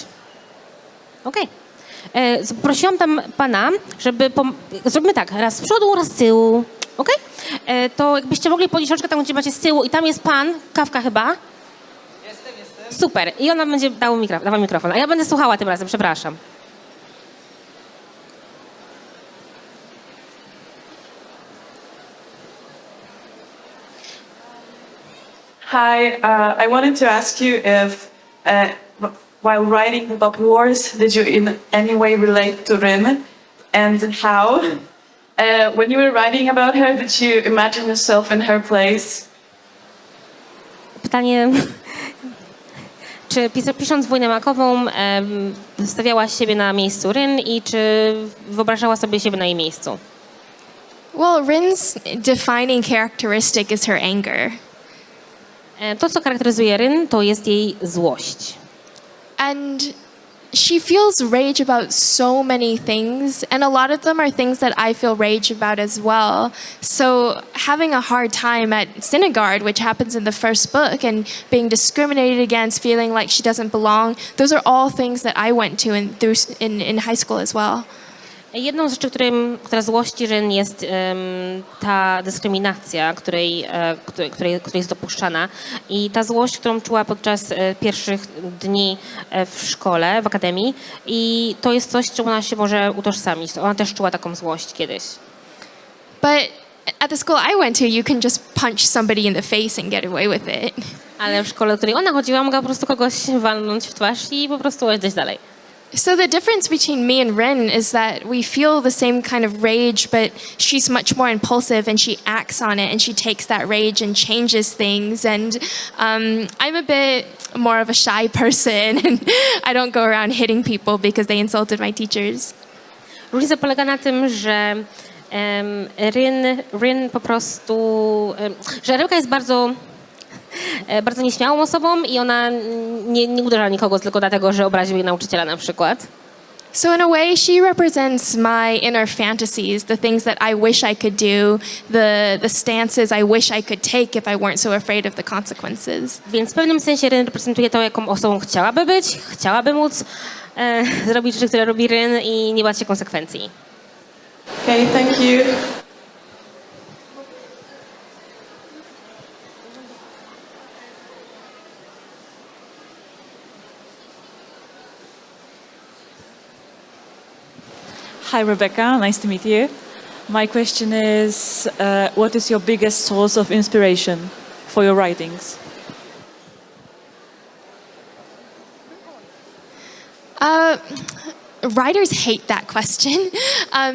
Okej. Poprosiłam tam pana, żeby... Zrobimy tak, raz z przodu, raz z tyłu. Okej? To jakbyście mogli podnieść troszkę tam, gdzie macie z tyłu i tam jest pan, Kawka chyba. Jestem. Super. I ona będzie dała mikrofon, a ja będę słuchała tym razem, przepraszam. Hi, I wanted to ask you if, while writing the Poppy Wars, did you in any way relate to Rin, and how? When you were writing about her, did you imagine yourself in her place? Pytanie, czy pisząc Wojnę makową stawiałaś siebie na miejscu Ryn i czy wyobrażała sobie siebie na jej miejscu? Well, Rin's defining characteristic is her anger. To, co charakteryzuje Ryn, to jest jej złość. And she feels rage about so many things, and a lot of them are things that I feel rage about as well. So having a hard time at Synagard, which happens in the first book, and being discriminated against, feeling like she doesn't belong, those are all things that I went to in high school as well. Jedną z rzeczy, która złości Ryn, jest ta dyskryminacja, której jest dopuszczana. I ta złość, którą czuła podczas pierwszych dni w szkole, w akademii. I to jest coś, z czym ona się może utożsamić. Ona też czuła taką złość kiedyś. But at the school I went to, you can just punch somebody in the face and get away with it. Ale w szkole, do której ona chodziła, mogła po prostu kogoś walnąć w twarz i po prostu gdzieś dalej. So the difference between me and Rin is that we feel the same kind of rage, but she's much more impulsive and she acts on it and she takes that rage and changes things. And I'm a bit more of a shy person and I don't go around hitting people because they insulted my teachers. Różnica polega na tym, że Ryn po prostu... że Rebecca jest bardzo nieśmiałą osobą i ona nie uderza nikogo tylko dlatego, że obraził jej nauczyciela na przykład. So in a way, she represents my inner fantasies, the things that I wish I could do, the stances I wish I could take if I weren't so afraid of the consequences. Więc w pewnym sensie Ryn reprezentuje to, jaką osobą chciałaby być, chciałaby móc zrobić rzeczy, które robi Ryn i nie bać się konsekwencji. Okay, thank you. Hi, Rebecca. Nice to meet you. My question is, what is your biggest source of inspiration for your writings? Writers hate that question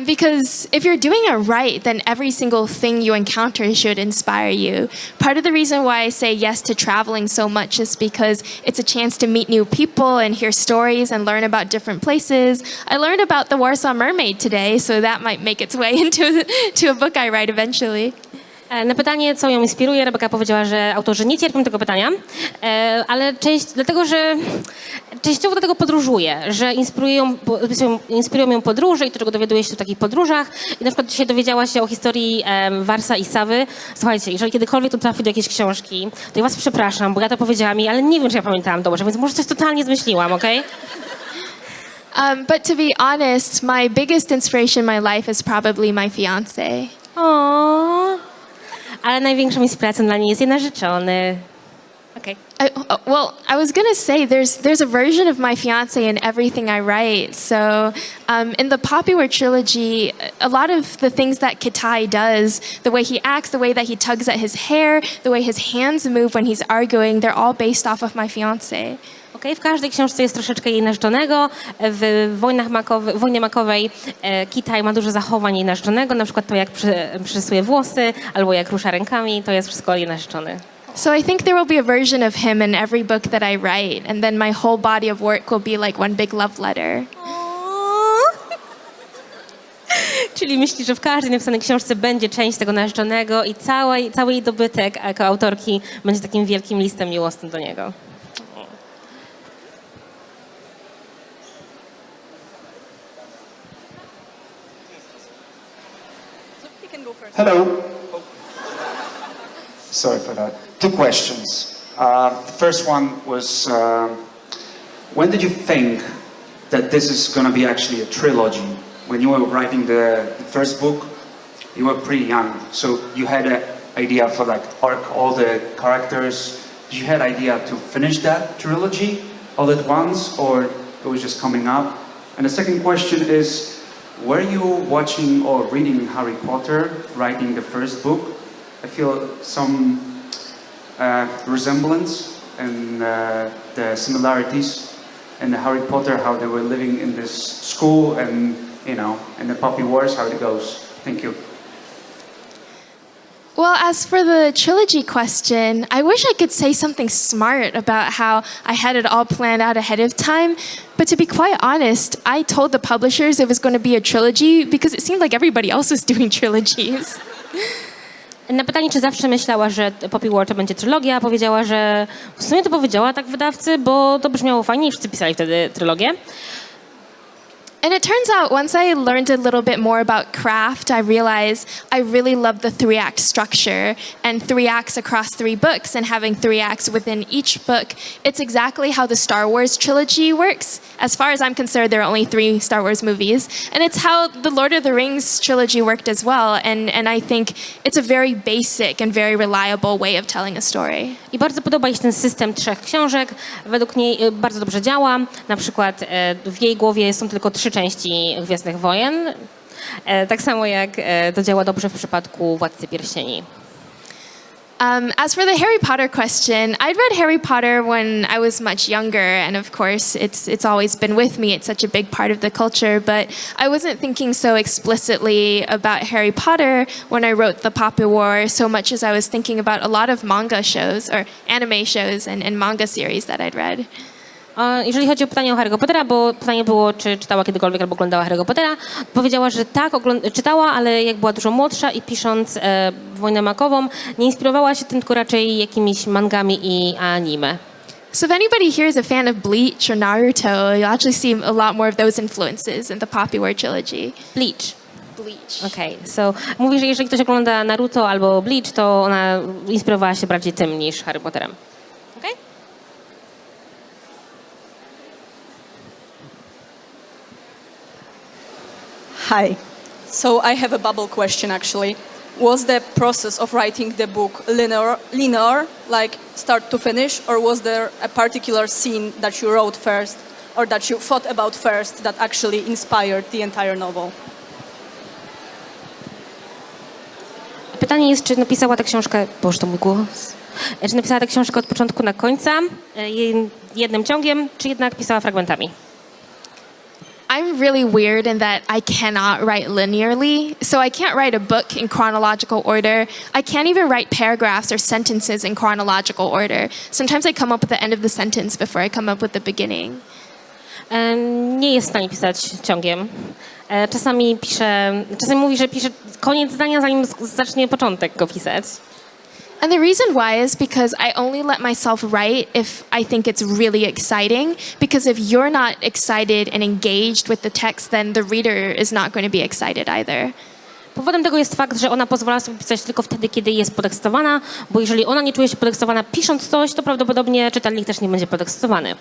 because if you're doing it right, then every single thing you encounter should inspire you. Part of the reason why I say yes to traveling so much is because it's a chance to meet new people and hear stories and learn about different places. I learned about the Warsaw Mermaid today, so that might make its way into a book I write eventually. Na pytanie, co ją inspiruje, Rebecca powiedziała, że autorzy nie cierpią tego pytania, ale dlatego, że częściowo do tego podróżuje, że inspirują ją podróże i to, czego dowiaduje się w takich podróżach. I na przykład dzisiaj dowiedziała się o historii Warsa i Sawy. Słuchajcie, jeżeli kiedykolwiek to trafi do jakiejś książki, to ja was przepraszam, bo ja to powiedziałam ale nie wiem, czy ja pamiętałam dobrze, więc może coś totalnie zmyśliłam, okej? But to be honest, my biggest inspiration in my life is probably my fiancé. Ale największą inspiracją dla niej jest jej narzeczony. Okay. Well, I was gonna say there's a version of my fiance in everything I write. So in the Popular trilogy, a lot of the things that Kitai does, the way he acts, the way that he tugs at his hair, the way his hands move when he's arguing, they're all based off of my fiance. Okay, w każdej książce jest troszeczkę jej narzeczonego. W Wojnie makowej Kitaj ma dużo zachowań jej narzeczonego, na przykład to, jak przyczesuje włosy, albo jak rusza rękami, to jest wszystko jej narzeczony. So I think there will be a version of him in every book that I write, and then my whole body of work will be like one big love letter. Czyli myśli, że w każdej napisanej książce będzie część tego narzeczonego i cały jej dobytek jako autorki będzie takim wielkim listem miłosnym do niego. Hello. Sorry for that. Two questions. The first one was, when did you think that this is going to be actually a trilogy? When you were writing the first book, you were pretty young, so you had an idea for like all the characters. Did you had idea to finish that trilogy all at once, or it was just coming up? And the second question is, were you watching or reading Harry Potter, writing the first book? I feel some resemblance and the similarities in the Harry Potter, how they were living in this school and, you know, in the Poppy Wars, how it goes. Thank you. Well, as for the trilogy question, I wish I could say something smart about how I had it all planned out ahead of time. But to be quite honest, I told the publishers it was going to be a trilogy because it seemed like everybody else was doing trilogies. Na pytanie, czy zawsze myślała, że Poppy War to będzie trylogia, powiedziała, że w sumie to powiedziała tak wydawcy, bo to brzmiało fajnie i wszyscy pisali wtedy trylogię. And it turns out once I learned a little bit more about craft, I realized I really love the 3-act structure and 3 acts across 3 books and having 3 acts within each book. It's exactly how the Star Wars trilogy works. As far as I'm concerned, there are only 3 Star Wars movies. And it's how the Lord of the Rings trilogy worked as well. And I think it's a very basic and very reliable way of telling a story. I bardzo podoba jej się ten system 3 książek. Według niej bardzo dobrze działa. Na przykład w jej głowie są tylko 3 części Gwiezdnych Wojen. Tak samo jak to działa dobrze w przypadku Władcy Pierścieni. As for the Harry Potter question, I'd read Harry Potter when I was much younger, and of course it's always been with me. It's such a big part of the culture, but I wasn't thinking so explicitly about Harry Potter when I wrote The Poppy War so much as I was thinking about a lot of manga shows or anime shows and manga series that I'd read. Jeżeli chodzi o pytanie o Harry'ego Pottera, bo pytanie było, czy czytała kiedykolwiek albo oglądała Harry'ego Pottera, powiedziała, że tak, czytała, ale jak była dużo młodsza i pisząc Wojnę makową, nie inspirowała się tym, tylko raczej jakimiś mangami i anime. So if anybody here is a fan of Bleach or Naruto, you'll actually see a lot more of those influences in the Poppy War trilogy. Bleach. Bleach. Okej, so mówi, że jeżeli ktoś ogląda Naruto albo Bleach, to ona inspirowała się bardziej tym niż Harry Potterem. Okej? Hi. So I have a bubble question actually. Was the process of writing the book linear, like start to finish, or was there a particular scene that you wrote first or that you thought about first that actually inspired the entire novel? Pytanie jest, czy napisała tę książkę... Boże, to mój głos. Czy napisała tę książkę od początku na końca, jednym ciągiem, czy jednak pisała fragmentami? I'm really weird in that I cannot write linearly, so I can't write a book in chronological order. I can't even write paragraphs or sentences in chronological order. Sometimes I come up with the end of the sentence before I come up with the beginning. Nie jest w stanie pisać ciągiem. Czasami mówi, że pisze koniec zdania, zanim zacznie początek go pisać. And the reason why is because I only let myself write if I think it's really exciting. Because if you're not excited and engaged with the text, then the reader is not going to be excited either. Powodem tego jest fakt, że ona pozwala sobie pisać tylko wtedy, kiedy jest podekscytowana, bo jeżeli ona nie czuje się podekscytowana pisząc coś, to prawdopodobnie czytelnik też nie będzie podekscytowany.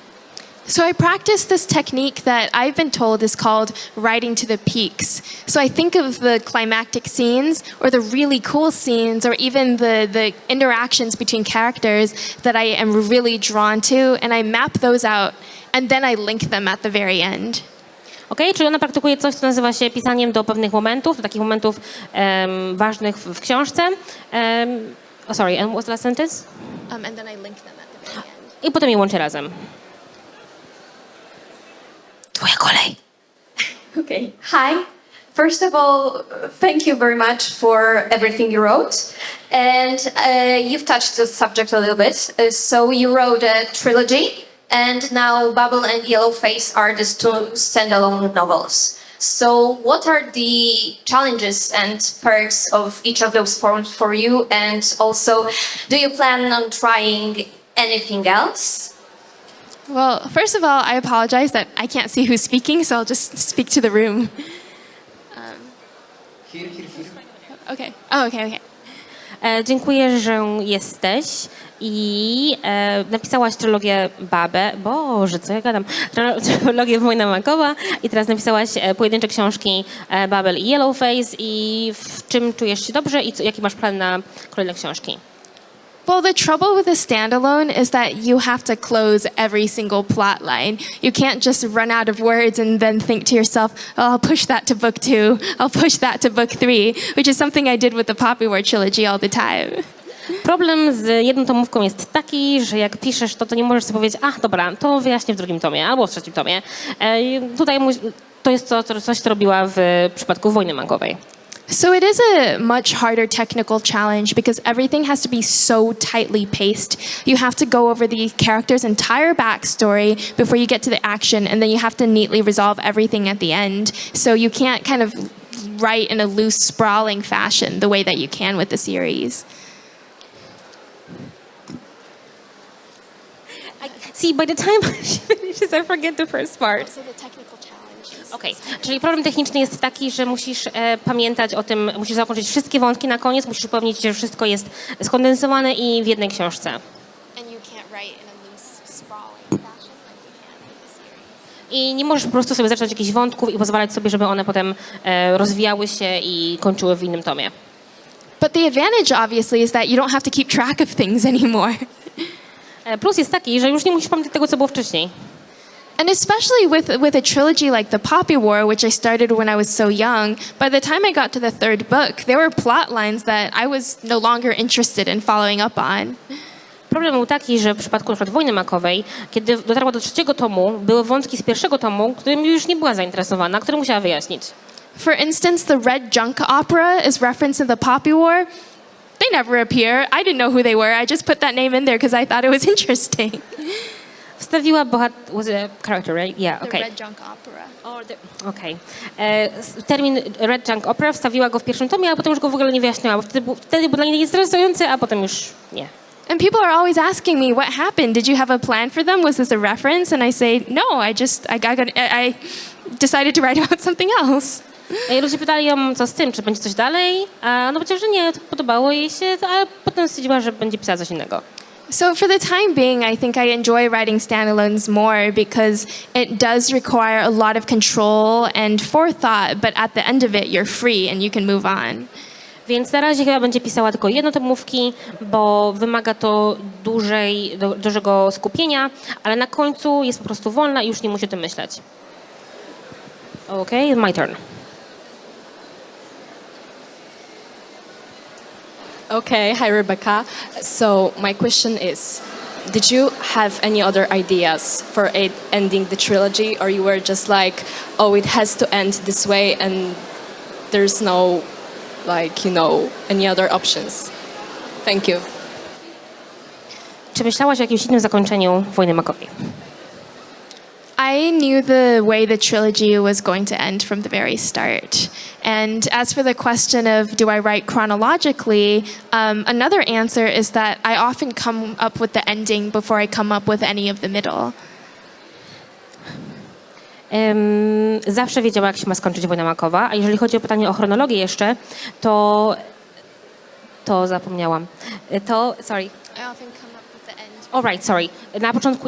So I practice this technique that I've been told is called writing to the peaks. So I think of the climactic scenes or the really cool scenes or even the interactions between characters that I am really drawn to, and I map those out and then I link them at the very end. Okej, czyli ona praktykuje coś, co nazywa się pisaniem do pewnych momentów, do takich momentów ważnych w książce. Sorry, and what's the last sentence? And then I link them at the very end. I potem je łączy razem. Twoja kolej. Okay. Hi. First of all, thank you very much for everything you wrote. And you've touched the subject a little bit. So you wrote a trilogy, and now Bubble and Yellowface are the two standalone novels. So what are the challenges and perks of each of those forms for you? And also, do you plan on trying anything else? Well, first of all, I apologize that I can't see who's speaking, so I'll just speak to the room. Here. Okay. Oh, okay. Dziękuję, że jesteś i napisałaś trylogię Boże, co ja gadam? Trylogię Wojna Makowa i teraz napisałaś pojedyncze książki Bubble i Yellowface i w czym czujesz się dobrze i jaki masz plan na kolejne książki? Well, the trouble with a standalone is that you have to close every single plot line. You can't just run out of words and then think to yourself, oh, I'll push that to book 2, I'll push that to book 3, which is something I did with the Poppy War trilogy all the time. Problem z jedną tomówką jest taki, że jak piszesz to nie możesz sobie powiedzieć, dobra, to wyjaśnię w drugim tomie albo w trzecim tomie. Tutaj to jest coś, co robiła w przypadku Wojny Makowej. So it is a much harder technical challenge because everything has to be so tightly paced. You have to go over the character's entire backstory before you get to the action, and then you have to neatly resolve everything at the end. So you can't kind of write in a loose, sprawling fashion the way that you can with the series. See, by the time she finishes, I forget the first part. So the technical challenge. Okej, czyli problem techniczny jest taki, że musisz pamiętać o tym, musisz zakończyć wszystkie wątki na koniec, musisz upewnić się, że wszystko jest skondensowane i w jednej książce. And you can't write in a loose, sprawling fashion like you can with the series. I nie możesz po prostu sobie zacząć jakichś wątków i pozwalać sobie, żeby one potem rozwijały się i kończyły w innym tomie. But the advantage, obviously, is that you don't have to keep track of things anymore. Plus jest taki, że już nie musisz pamiętać tego, co było wcześniej. And especially with a trilogy like The Poppy War, which I started when I was so young, by the time I got to the third book, there were plot lines that I was no longer interested in following up on. Problem był taki, że w przypadku np. Wojny Makowej, kiedy dotarła do trzeciego tomu, były wątki z pierwszego tomu, którym już nie była zainteresowana, które musiała wyjaśnić. For instance, the Red Junk Opera is referenced in The Poppy War. They never appear. I didn't know who they were. I just put that name in there because I thought it was interesting. Wstawiła was a character, right? Yeah, The okay. Red Junk Opera. Okej. Termin Red Junk Opera wstawiła go w pierwszym tomie, a potem już go w ogóle nie wyjaśniała, bo wtedy był dla niej interesujący, a potem już nie. And people are always asking me, what happened? Did you have a plan for them? Was this a reference? And I say, no, I decided to write about something else. I ludzie pytali ją, co z tym, czy będzie coś dalej, a no powiedziała, że nie, to podobało jej się, ale potem stwierdziła, że będzie pisała coś innego. So for the time being, I think I enjoy writing standalones more because it does require a lot of control and forethought, but at the end of it, you're free and you can move on. Więc na razie chyba będzie pisała tylko jednotomówki, bo wymaga to dużego skupienia, ale na końcu jest po prostu wolna i już nie musi o tym myśleć. Okay, my turn. Okay, hi Rebecca. So my question is, did you have any other ideas for ending the trilogy, or you were just like, oh, it has to end this way and there's no, like, any other options? Thank you. Czy myślałaś o jakimś innym zakończeniu Wojny Makowej? I knew the way the trilogy was going to end from the very start. And as for the question of do I write chronologically, another answer is that I often come up with the ending before I come up with any of the middle. Zawsze wiedziała, jak się ma skończyć Wojna Makowa, a jeżeli chodzi o pytanie o chronologię jeszcze, to zapomniałam. Sorry. I often come up with the end Alright, sorry. Na początku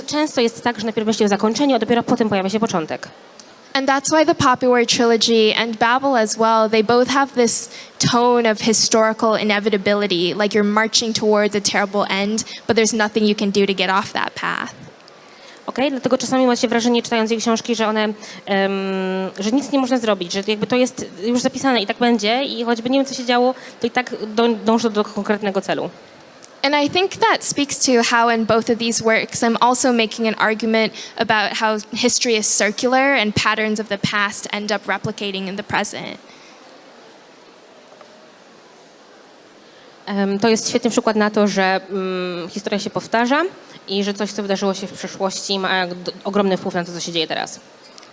często jest tak, że najpierw myśli o zakończeniu, a dopiero potem pojawia się początek. And that's why the Poppy War trilogy and Babel as well, they both have this tone of historical inevitability, like you're marching towards a terrible end, but there's nothing you can do to get off that path. Okej, dlatego czasami macie wrażenie, czytając jej książki, że one, że nic nie można zrobić, że jakby to jest już zapisane i tak będzie i choćby nie wiem, co się działo, to i tak dążę do konkretnego celu. And I think that speaks to how in both of these works I'm also making an argument about how history is circular and patterns of the past end up replicating in the present. To jest świetny przykład na to, że historia się powtarza i że coś, co wydarzyło się w przeszłości, ma ogromny wpływ na to, co się dzieje teraz.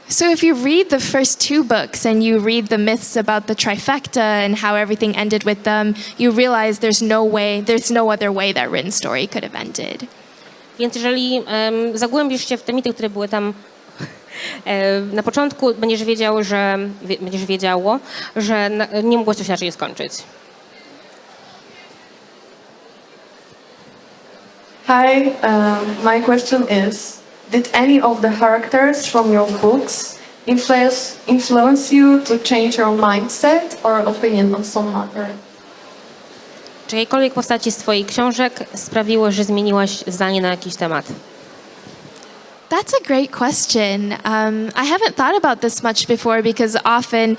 So if you read the first two books and you read the myths about the trifecta and how everything ended with them, you realize there's no other way that written story could have ended. Więc jeżeli zagłębisz się w te mity, które były tam na początku, będziesz wiedziało, że nie mogło coś inaczej skończyć. Hi, my question is, did any of the characters from your books influence you to change your mindset or opinion on some matter? Czy jakiekolwiek postaci z twoich książek sprawiły, że zmieniłaś zdanie na jakiś temat? That's a great question. I haven't thought about this much before because often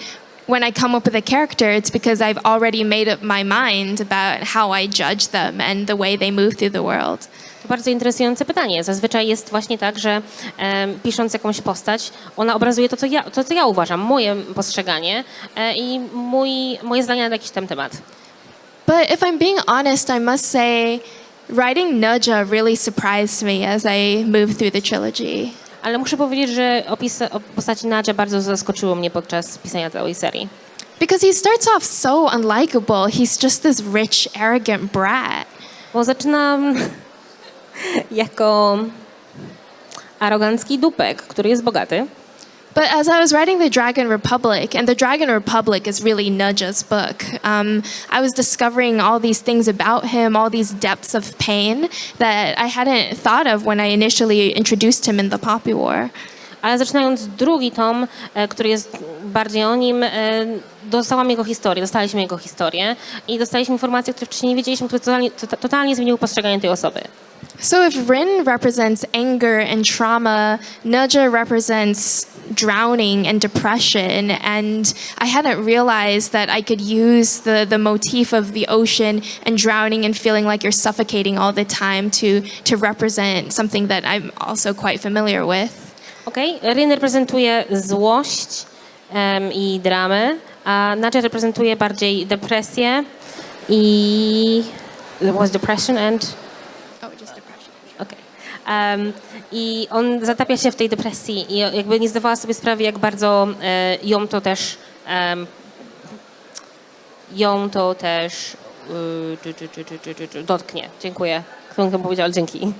when I come up with a character, it's because I've already made up my mind about how I judge them and the way they move through the world. To bardzo interesujące pytanie. Zazwyczaj jest właśnie tak, że pisząc jakąś postać, ona obrazuje to, co ja uważam, moje postrzeganie i moje zdanie na jakiś tam temat. But if I'm being honest, I must say writing Naja really surprised me as I moved through the trilogy. Ale muszę powiedzieć, że o postaci Naja bardzo zaskoczyło mnie podczas pisania całej serii. Because he starts off so unlikable. He's just this rich, arrogant brat. Bo zaczynam jako arogancki dupek, który jest bogaty. But as I was writing The Dragon Republic, and The Dragon Republic is really Naja's book, I was discovering all these things about him, all these depths of pain that I hadn't thought of when I initially introduced him in the Poppy War. Ale zaczynając drugi tom, który jest bardziej o nim, dostaliśmy jego historię i dostaliśmy informacje, które wcześniej nie wiedzieliśmy, które totalnie zmieniły postrzeganie tej osoby. So if Rin represents anger and trauma, Naja represents drowning and depression, and I hadn't realized that I could use the motif of the ocean and drowning and feeling like you're suffocating all the time to represent something that I'm also quite familiar with. Okej, Rin reprezentuje złość i dramę, a Naja reprezentuje bardziej depresję i... Was depression and... Just depression. Okay. I on zatapia się w tej depresji i jakby nie zdawała sobie sprawy, jak bardzo ją to też dotknie. Dziękuję. Kto to powiedział, ale dzięki.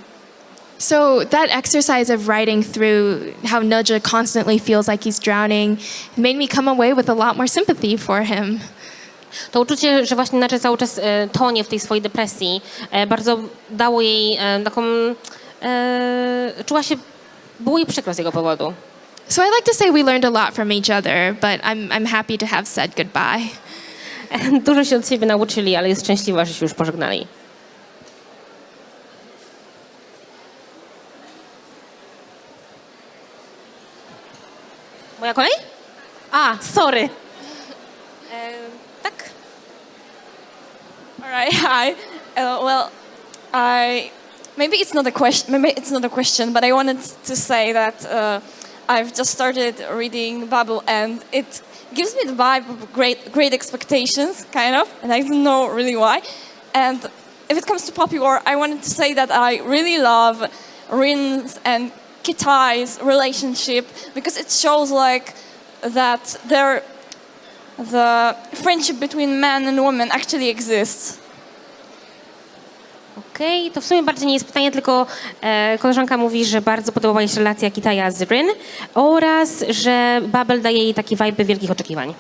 So that exercise of writing through how Naja constantly feels like he's drowning made me come away with a lot more sympathy for him. To uczucie, że właśnie Naja cały czas tonie w tej swojej depresji, bardzo dało jej taką... było jej przykro z jego powodu. So I like to say we learned a lot from each other, but I'm happy to have said goodbye. Dużo się od siebie nauczyli, ale jest szczęśliwa, że się już pożegnali. Moja kolej? Sorry. Tak. All right. Hi. Maybe it's not a question. Maybe it's not a question, but I wanted to say that I've just started reading Babel, and it gives me the vibe of great expectations, kind of, and I don't know really why. And if it comes to Poppy War, I wanted to say that I really love Rin's and Kitai's relationship because it shows like that the friendship between man and woman actually exists. Okej, to w sumie bardziej nie jest pytanie, tylko koleżanka mówi, że bardzo podobała jej się relacja Kitaja z Rin oraz, że Babel daje jej taki vibe wielkich oczekiwań.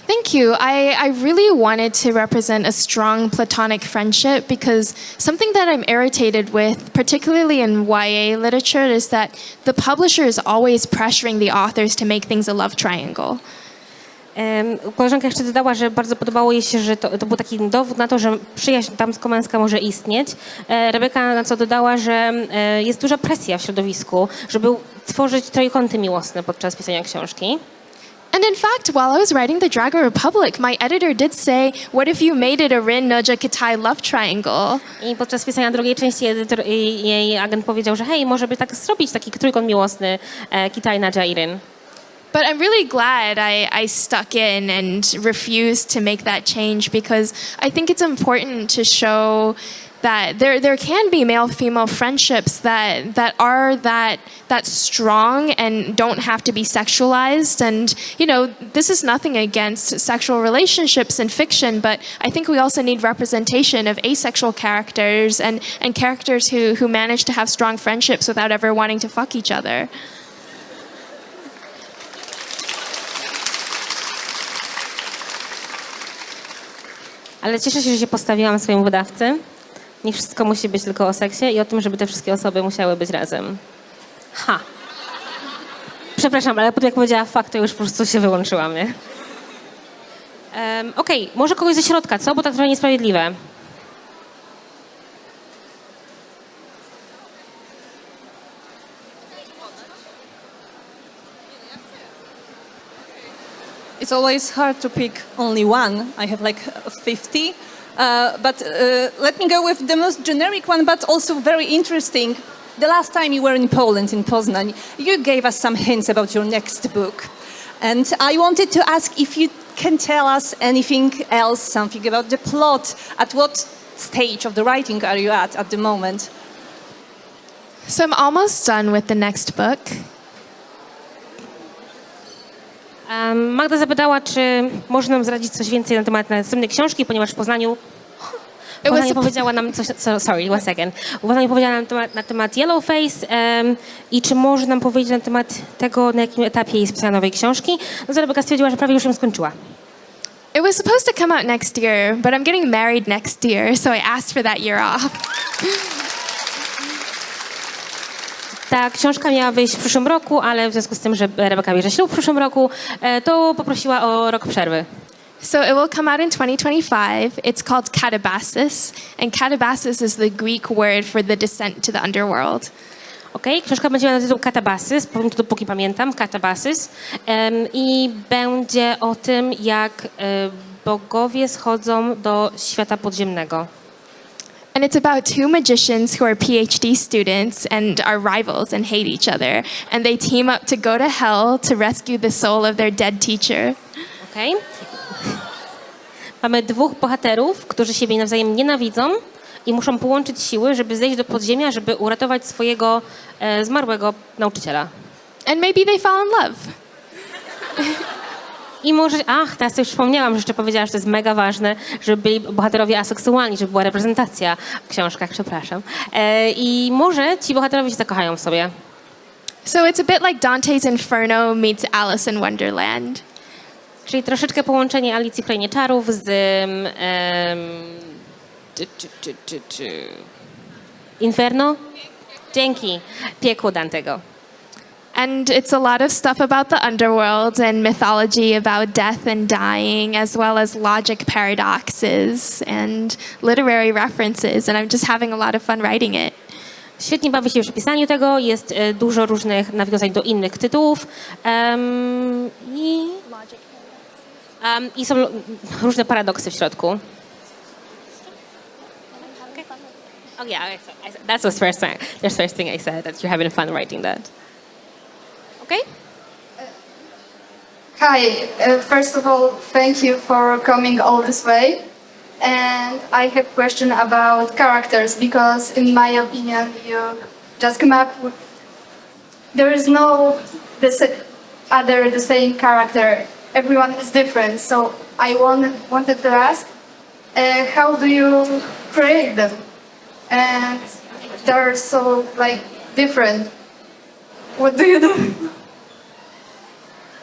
Thank thank you. I really wanted to represent a strong platonic friendship because something that I'm irritated with, particularly in YA literature, is that the publisher is always pressuring the authors to make things a love triangle. Koleżanka jeszcze dodała, że bardzo podobało jej się, że to był taki dowód na to, że przyjaźń damsko-męska może istnieć. Rebecca na co dodała, że jest duża presja w środowisku, żeby tworzyć trójkąty miłosne podczas pisania książki. And in fact, while I was writing The Dragon Republic, my editor did say, what if you made it a Rin, Noja, Kitai love triangle? I podczas pisania drugiej części jej agent powiedział, że hej, może by tak zrobić taki trójkąt miłosny Kitai, Naja i Rin. But I'm really glad I stuck in and refused to make that change because I think it's important to show that there can be male-female friendships that are that strong and don't have to be sexualized. And, you know, this is nothing against sexual relationships in fiction, but I think we also need representation of asexual characters and characters who manage to have strong friendships without ever wanting to fuck each other. Ale cieszę się, że się postawiłam swojemu wydawcy. Nie wszystko musi być tylko o seksie i o tym, żeby te wszystkie osoby musiały być razem. Ha! Przepraszam, ale potem jak powiedziała fakt, to już po prostu się wyłączyłam, nie? Okej, może kogoś ze środka, co? Bo tak trochę niesprawiedliwe. It's always hard to pick only one. I have like 50. But let me go with the most generic one, but also very interesting. The last time you were in Poland, in Poznań, you gave us some hints about your next book. And I wanted to ask if you can tell us anything else, something about the plot. At what stage of the writing are you at the moment? So I'm almost done with the next book. Magda zapytała, czy może nam zdradzić coś więcej na temat następnej książki, ponieważ w Poznaniu powiedziała nam coś, sorry, one second. W Poznaniu powiedziała nam na temat Yellowface i czy może nam powiedzieć na temat tego, na jakim etapie jest pisania nowej książki. No to Rebecca stwierdziła, że prawie już ją skończyła. It was supposed to come out next year, but I'm getting married next year, so I asked for that year off. Ta książka miała wyjść w przyszłym roku, ale w związku z tym, że Rebecca bierze ślub w przyszłym roku, to poprosiła o rok przerwy. So it will come out in 2025. It's called Katabasis, and Katabasis is the Greek word for the descent to the underworld. Okej, książka będzie miała tytuł Katabasis, powiem to dopóki pamiętam, Katabasis. I będzie o tym, jak bogowie schodzą do świata podziemnego. And it's about two magicians who are PhD students and are rivals and hate each other. And they team up to go to hell to rescue the soul of their dead teacher. Okej. Mamy dwóch bohaterów, którzy siebie nawzajem nienawidzą i muszą połączyć siły, żeby zejść do podziemia, żeby uratować swojego zmarłego nauczyciela. And maybe they fall in love. I może, teraz sobie przypomniałam, że jeszcze powiedziała, że to jest mega ważne, żeby byli bohaterowie aseksualni, żeby była reprezentacja w książkach, przepraszam. I może ci bohaterowie się zakochają w sobie. So it's a bit like Dante's Inferno meets Alice in Wonderland. Czyli troszeczkę połączenie Alicji w Krainie Czarów z Inferno? Dzięki. Piekło Dantego. And it's a lot of stuff about the underworld and mythology about death and dying, as well as logic paradoxes and literary references. And I'm just having a lot of fun writing it. Świetnie bawię się przy pisaniu tego. Jest dużo różnych nawiązań do innych tytułów. I są różne paradoksy w środku. Oh yeah, that's the first thing I said, that you're having fun writing that. Okay? Hi, first of all, thank you for coming all this way. And I have a question about characters, because in my opinion, you just come up with... There is no the same character. Everyone is different. So I wanted to ask, how do you create them? And they're so different. What do you do?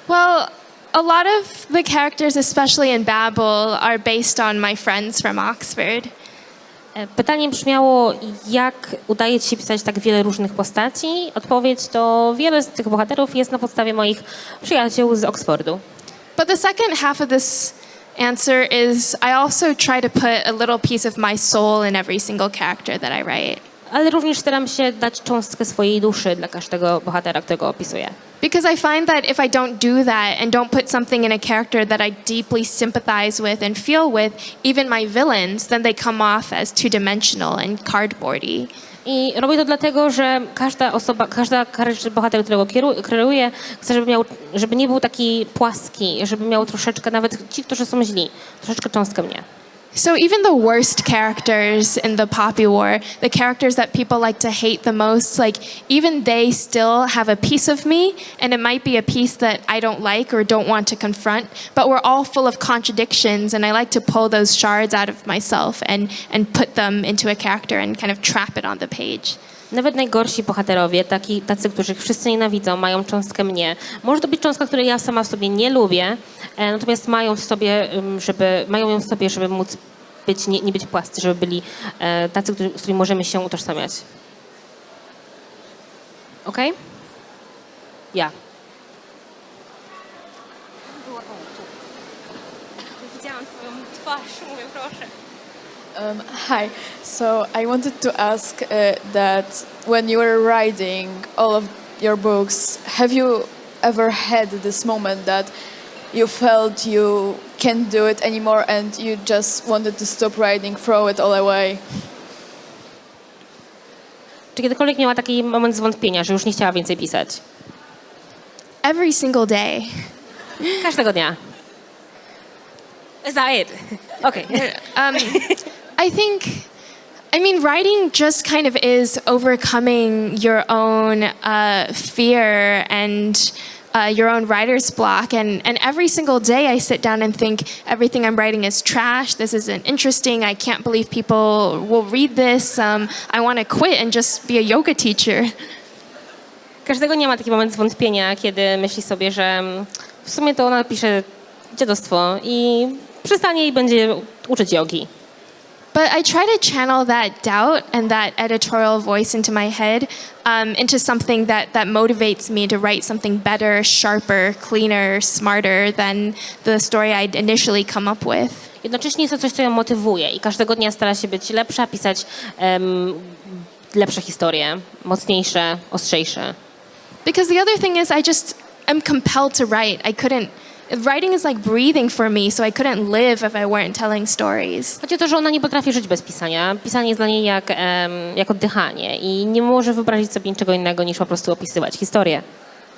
Well, A lot of the characters, especially in Babel, are based on my friends from Oxford. Pytanie brzmiało, jak udaje ci się pisać tak wiele różnych postaci? Odpowiedź to wiele z tych bohaterów jest na podstawie moich przyjaciół z Oxfordu. But the second half of this answer is I also try to put a little piece of my soul in every single character that I write. Ale również staram się dać cząstkę swojej duszy dla każdego bohatera, którego opisuję. Because I find that if I don't do that and don't put something in a character that I deeply sympathize with and feel with, even my villains, then they come off as two-dimensional and cardboardy. I robię to dlatego, że każdy bohater, którego kreuję, chcę, żeby nie był taki płaski, żeby miał troszeczkę, nawet ci, którzy są źli, troszeczkę cząstkę mnie. So even the worst characters in the Poppy War, the characters that people like to hate the most, like even they still have a piece of me, and it might be a piece that I don't like or don't want to confront, but we're all full of contradictions, and I like to pull those shards out of myself and put them into a character and kind of trap it on the page. Nawet najgorsi bohaterowie, tacy, których wszyscy nienawidzą, mają cząstkę mnie. Może to być cząstka, której ja sama w sobie nie lubię, natomiast mają ją w sobie, żeby móc nie być płascy, żeby byli tacy, z którymi możemy się utożsamiać. Okej? Ja. Widziałam twoją twarz, mówię proszę. Hi. So I wanted to ask that when you were writing all of your books, have you ever had this moment that you felt you can't do it anymore and you just wanted to stop writing, throw it all away? Czy kiedykolwiek miała taki moment zwątpienia, że już nie chciała więcej pisać? Every single day. Każdego dnia. Is that it? Okay. I mean, writing just kind of is overcoming your own fear and your own writer's block. And every single day I sit down and think everything I'm writing is trash. This isn't interesting. I can't believe people will read this. I want to quit and just be a yoga teacher. Każdego dnia ma taki moment zwątpienia, kiedy myśli sobie, że w sumie to ona pisze dziadostwo i przestanie i będzie uczyć jogi. But I try to channel that doubt and that editorial voice into my head, into something that motivates me to write something better, sharper, cleaner, smarter than the story I'd initially come up with. Jednocześnie jest to coś, co ją motywuje i każdego dnia stara się być lepsza, pisać lepsze historie, mocniejsze, ostrzejsze. Because the other thing is I just am compelled to write. Writing is like breathing for me, so I couldn't live if I weren't telling stories. Chodzi o to, że ona nie potrafi żyć bez pisania. Pisanie jest dla niej jak oddychanie i nie może wyobrazić sobie niczego innego niż po prostu opisywać historię.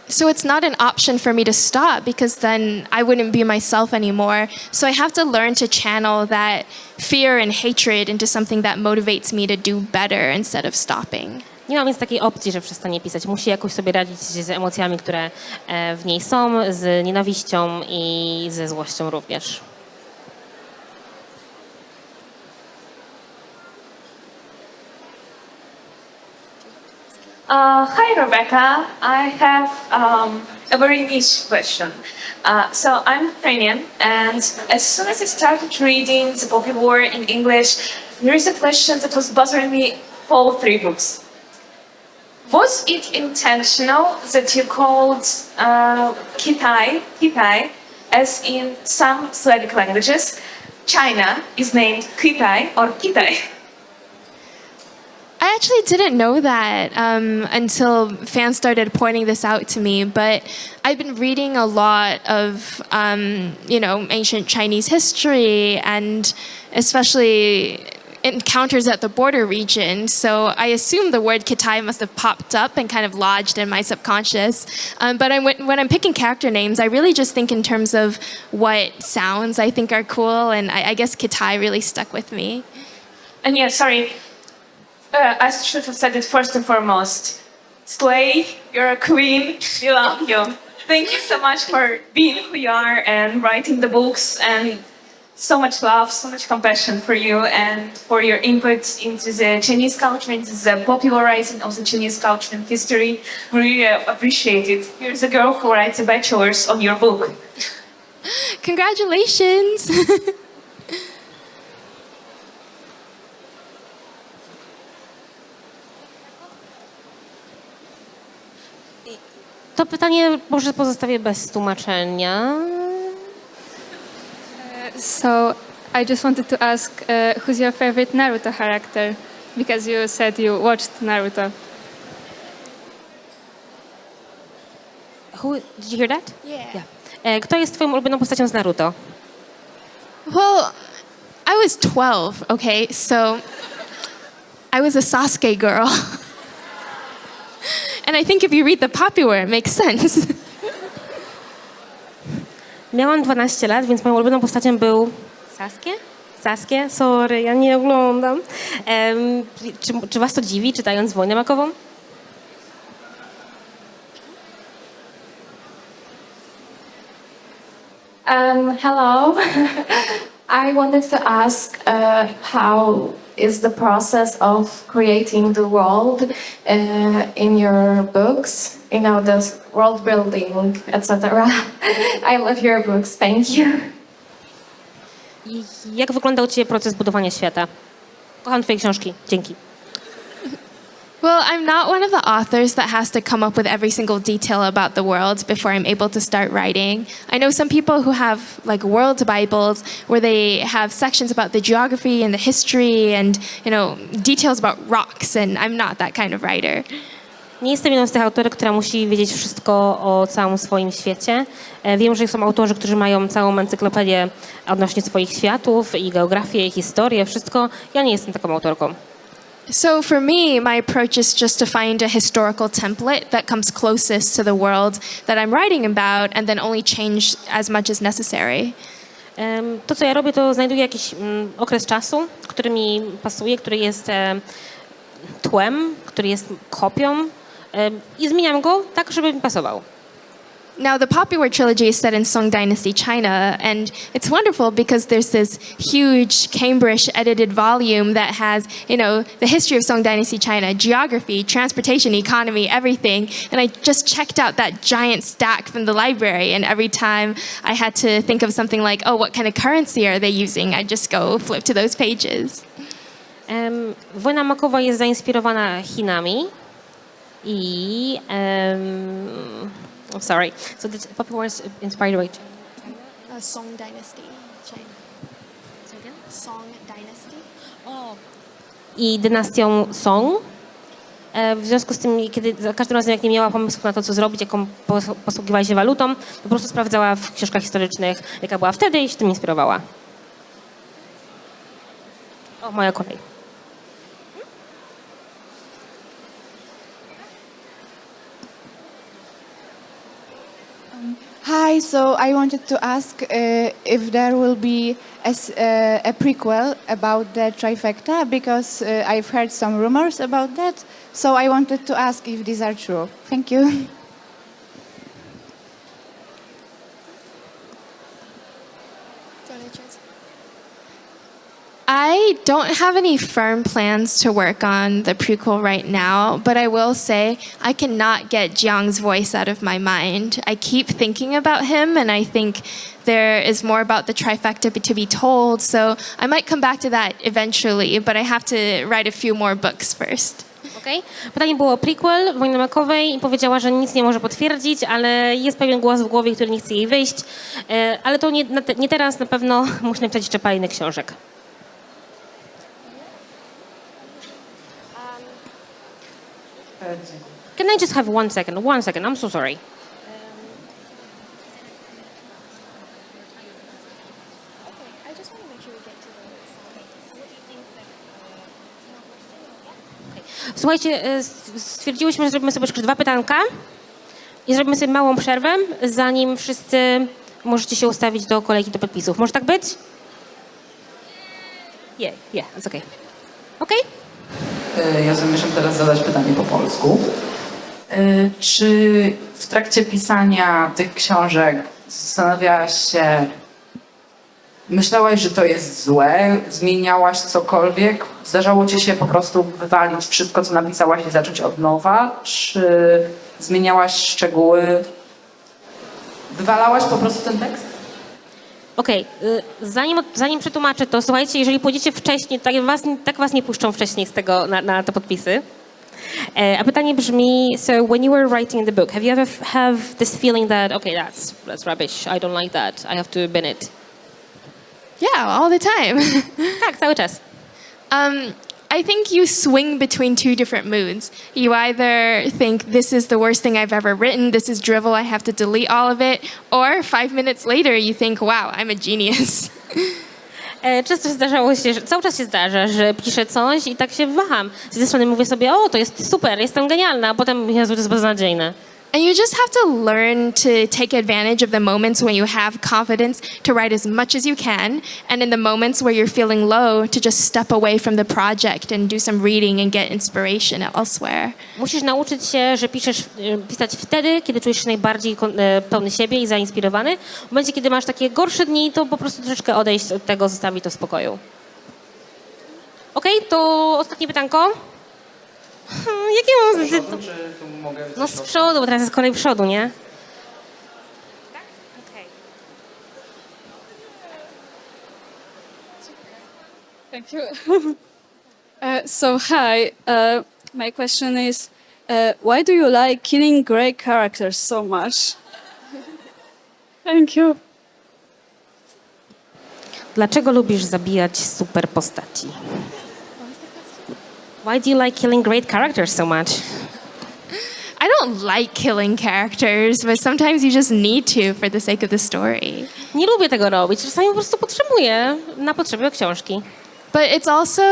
So it's not an option for me to stop because then I wouldn't be myself anymore. So I have to learn to channel that fear and hatred into something that motivates me to do better instead of stopping. Nie ma więc takiej opcji, że przestanie pisać. Musi jakoś sobie radzić z emocjami, które w niej są, z nienawiścią i ze złością również. Hi, Rebecca. I have a very niche question. So I'm Ukrainian, and as soon as I started reading the Poppy War in English, there is a question that was bothering me all 3 books. Was it intentional that you called Kitai, as in some Slavic languages, China is named Kitai or Kitai? I actually didn't know that until fans started pointing this out to me, but I've been reading a lot of, ancient Chinese history and especially encounters at the border region, so I assume the word Kitai must have popped up and kind of lodged in my subconscious. But when I'm picking character names, I really just think in terms of what sounds I think are cool, and I guess Kitai really stuck with me. And yeah, sorry, I should have said it first and foremost. Slay, you're a queen, we love you. Thank you so much for being who you are and writing the books, and so much love, so much compassion for you and for your input into the Chinese culture, into the popularizing of the Chinese culture and history. We really appreciate it. Here's a girl who writes a bachelor's on your book. Congratulations! To pytanie może pozostawię bez tłumaczenia. So I just wanted to ask, who's your favorite Naruto character? Because you said you watched Naruto. Did you hear that? Yeah. Kto jest twoją ulubioną postacią z Naruto? Well, I was 12, okay? So I was a Sasuke girl. And I think if you read the popular, it makes sense. Miałam 12 lat, więc moją ulubioną postacią był Sasuke? Sasuke? Sorry, ja nie oglądam. Czy was to dziwi, czytając Wojnę makową? Hello. I wanted to ask how is the process of creating the world in your books? You know, the world building, etc. I love your books. Thank you. Jak wyglądał u ciebie proces budowania świata? Kocham twoje książki. Dzięki. Well, I'm not one of the authors that has to come up with every single detail about the world before I'm able to start writing. I know some people who have like world Bibles where they have sections about the geography and the history and, you know, details about rocks, and I'm not that kind of writer. Nie jestem jedną z tych autorek, która musi wiedzieć wszystko o całym swoim świecie. Wiem, że są autorzy, którzy mają całą encyklopedię odnośnie swoich światów i geografię, i historię, wszystko. Ja nie jestem taką autorką. So for me, my approach is just to find a historical template that comes closest to the world that I'm writing about and then only change as much as necessary. To, co ja robię, to znajduję jakiś okres czasu, który mi pasuje, który jest tłem, który jest kopią i zmieniam go tak, żeby mi pasował. Now, the popular trilogy is set in Song Dynasty China, and it's wonderful because there's this huge Cambridge edited volume that has, you know, the history of Song Dynasty China, geography, transportation, economy, everything. And I just checked out that giant stack from the library, and every time I had to think of something like, oh, what kind of currency are they using? I'd just go flip to those pages. Wojna makowa jest zainspirowana Chinami i... I'm sorry. So the Poppy Wars inspired by China? Song Dynasty, China. So again? Song Dynasty. I dynastią Song. W związku z tym, kiedy za każdym razem, jak nie miała pomysłu na to, co zrobić, jaką posługiwała się walutą, po prostu sprawdzała w książkach historycznych, jaka była wtedy i się tym inspirowała. O, moja kolej. Hi, so I wanted to ask if there will be a prequel about the trifecta, because I've heard some rumors about that. So I wanted to ask if these are true. Thank you. I don't have any firm plans to work on the prequel right now, but I will say I cannot get Jiang's voice out of my mind. I keep thinking about him, and I think there is more about the trifecta to be told, so I might come back to that eventually, but I have to write a few more books first. Okay. Pytanie było o prequel Wojny makowej i powiedziała, że nic nie może potwierdzić, ale jest pewien głos w głowie, który nie chce jej wyjść. Ale to nie teraz, na pewno musi napisać jeszcze parę innych książek. Can I just have 1 second? 1 second, I'm so sorry. Słuchajcie, stwierdziłyśmy, że zrobimy sobie jeszcze 2 pytanka i zrobimy sobie małą przerwę, zanim wszyscy możecie się ustawić do kolejki do podpisów. Może tak być? Yeah, it's okay. Okay? Ja zamierzam teraz zadać pytanie po polsku. Czy w trakcie pisania tych książek zastanawiałaś się, myślałaś, że to jest złe? Zmieniałaś cokolwiek? Zdarzało ci się po prostu wywalić wszystko, co napisałaś i zacząć od nowa? Czy zmieniałaś szczegóły? Wywalałaś po prostu ten tekst? Okej, zanim przetłumaczę to, słuchajcie, jeżeli pójdziecie wcześniej, tak was nie puszczą wcześniej z tego na te podpisy. A pytanie brzmi, so when you were writing the book, have you ever have this feeling that, okay, that's rubbish, I don't like that, I have to bin it? Yeah, all the time. Tak, cały czas. I think you swing between two different moods. You either think this is the worst thing I've ever written, this is drivel, I have to delete all of it, or 5 minutes later you think, wow, I'm a genius. Często zdarzało się, że cały czas się zdarza, że piszę coś i tak się waham. Z jednej strony mówię sobie, o, to jest super, jestem genialna, a potem, Jezu, to jest beznadziejne. And you just have to learn to take advantage of the moments when you have confidence to write as much as you can, and in the moments where you're feeling low, to just step away from the project and do some reading and get inspiration elsewhere. Musisz nauczyć się, że pisać wtedy, kiedy czujesz się najbardziej pełny siebie i zainspirowany. W momencie, kiedy masz takie gorsze dni, to po prostu troszeczkę odejść od tego, zostawić to w spokoju. Okej, to ostatnie pytanko. Jakie mam... No z przodu, bo teraz jest kolej przodu, nie? Thank you. So hi, my question is, why do you like killing great characters so much? Thank you. Dlaczego lubisz zabijać super postaci? Why do you like killing great characters so much? I don't like killing characters, but sometimes you just need to for the sake of the story. Nie lubię tego robić, czasami po prostu potrzebuję na potrzeby książki. But it's also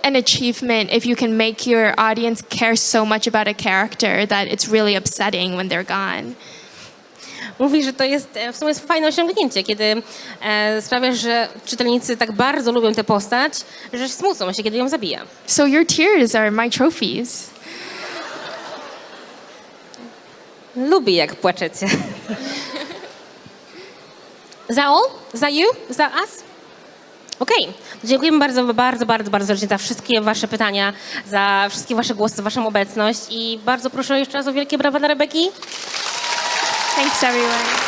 an achievement if you can make your audience care so much about a character that it's really upsetting when they're gone. Mówi, że to jest w sumie fajne osiągnięcie, kiedy sprawiasz, że czytelnicy tak bardzo lubią tę postać, że smucą się, kiedy ją zabija. So your tears are my trophies. Lubię, jak płaczecie. Za all? Za you? Za us? Okej. Dziękujemy bardzo serdecznie za wszystkie wasze pytania, za wszystkie wasze głosy, za waszą obecność i bardzo proszę jeszcze raz o wielkie brawa dla Rebeki. Thanks, everyone.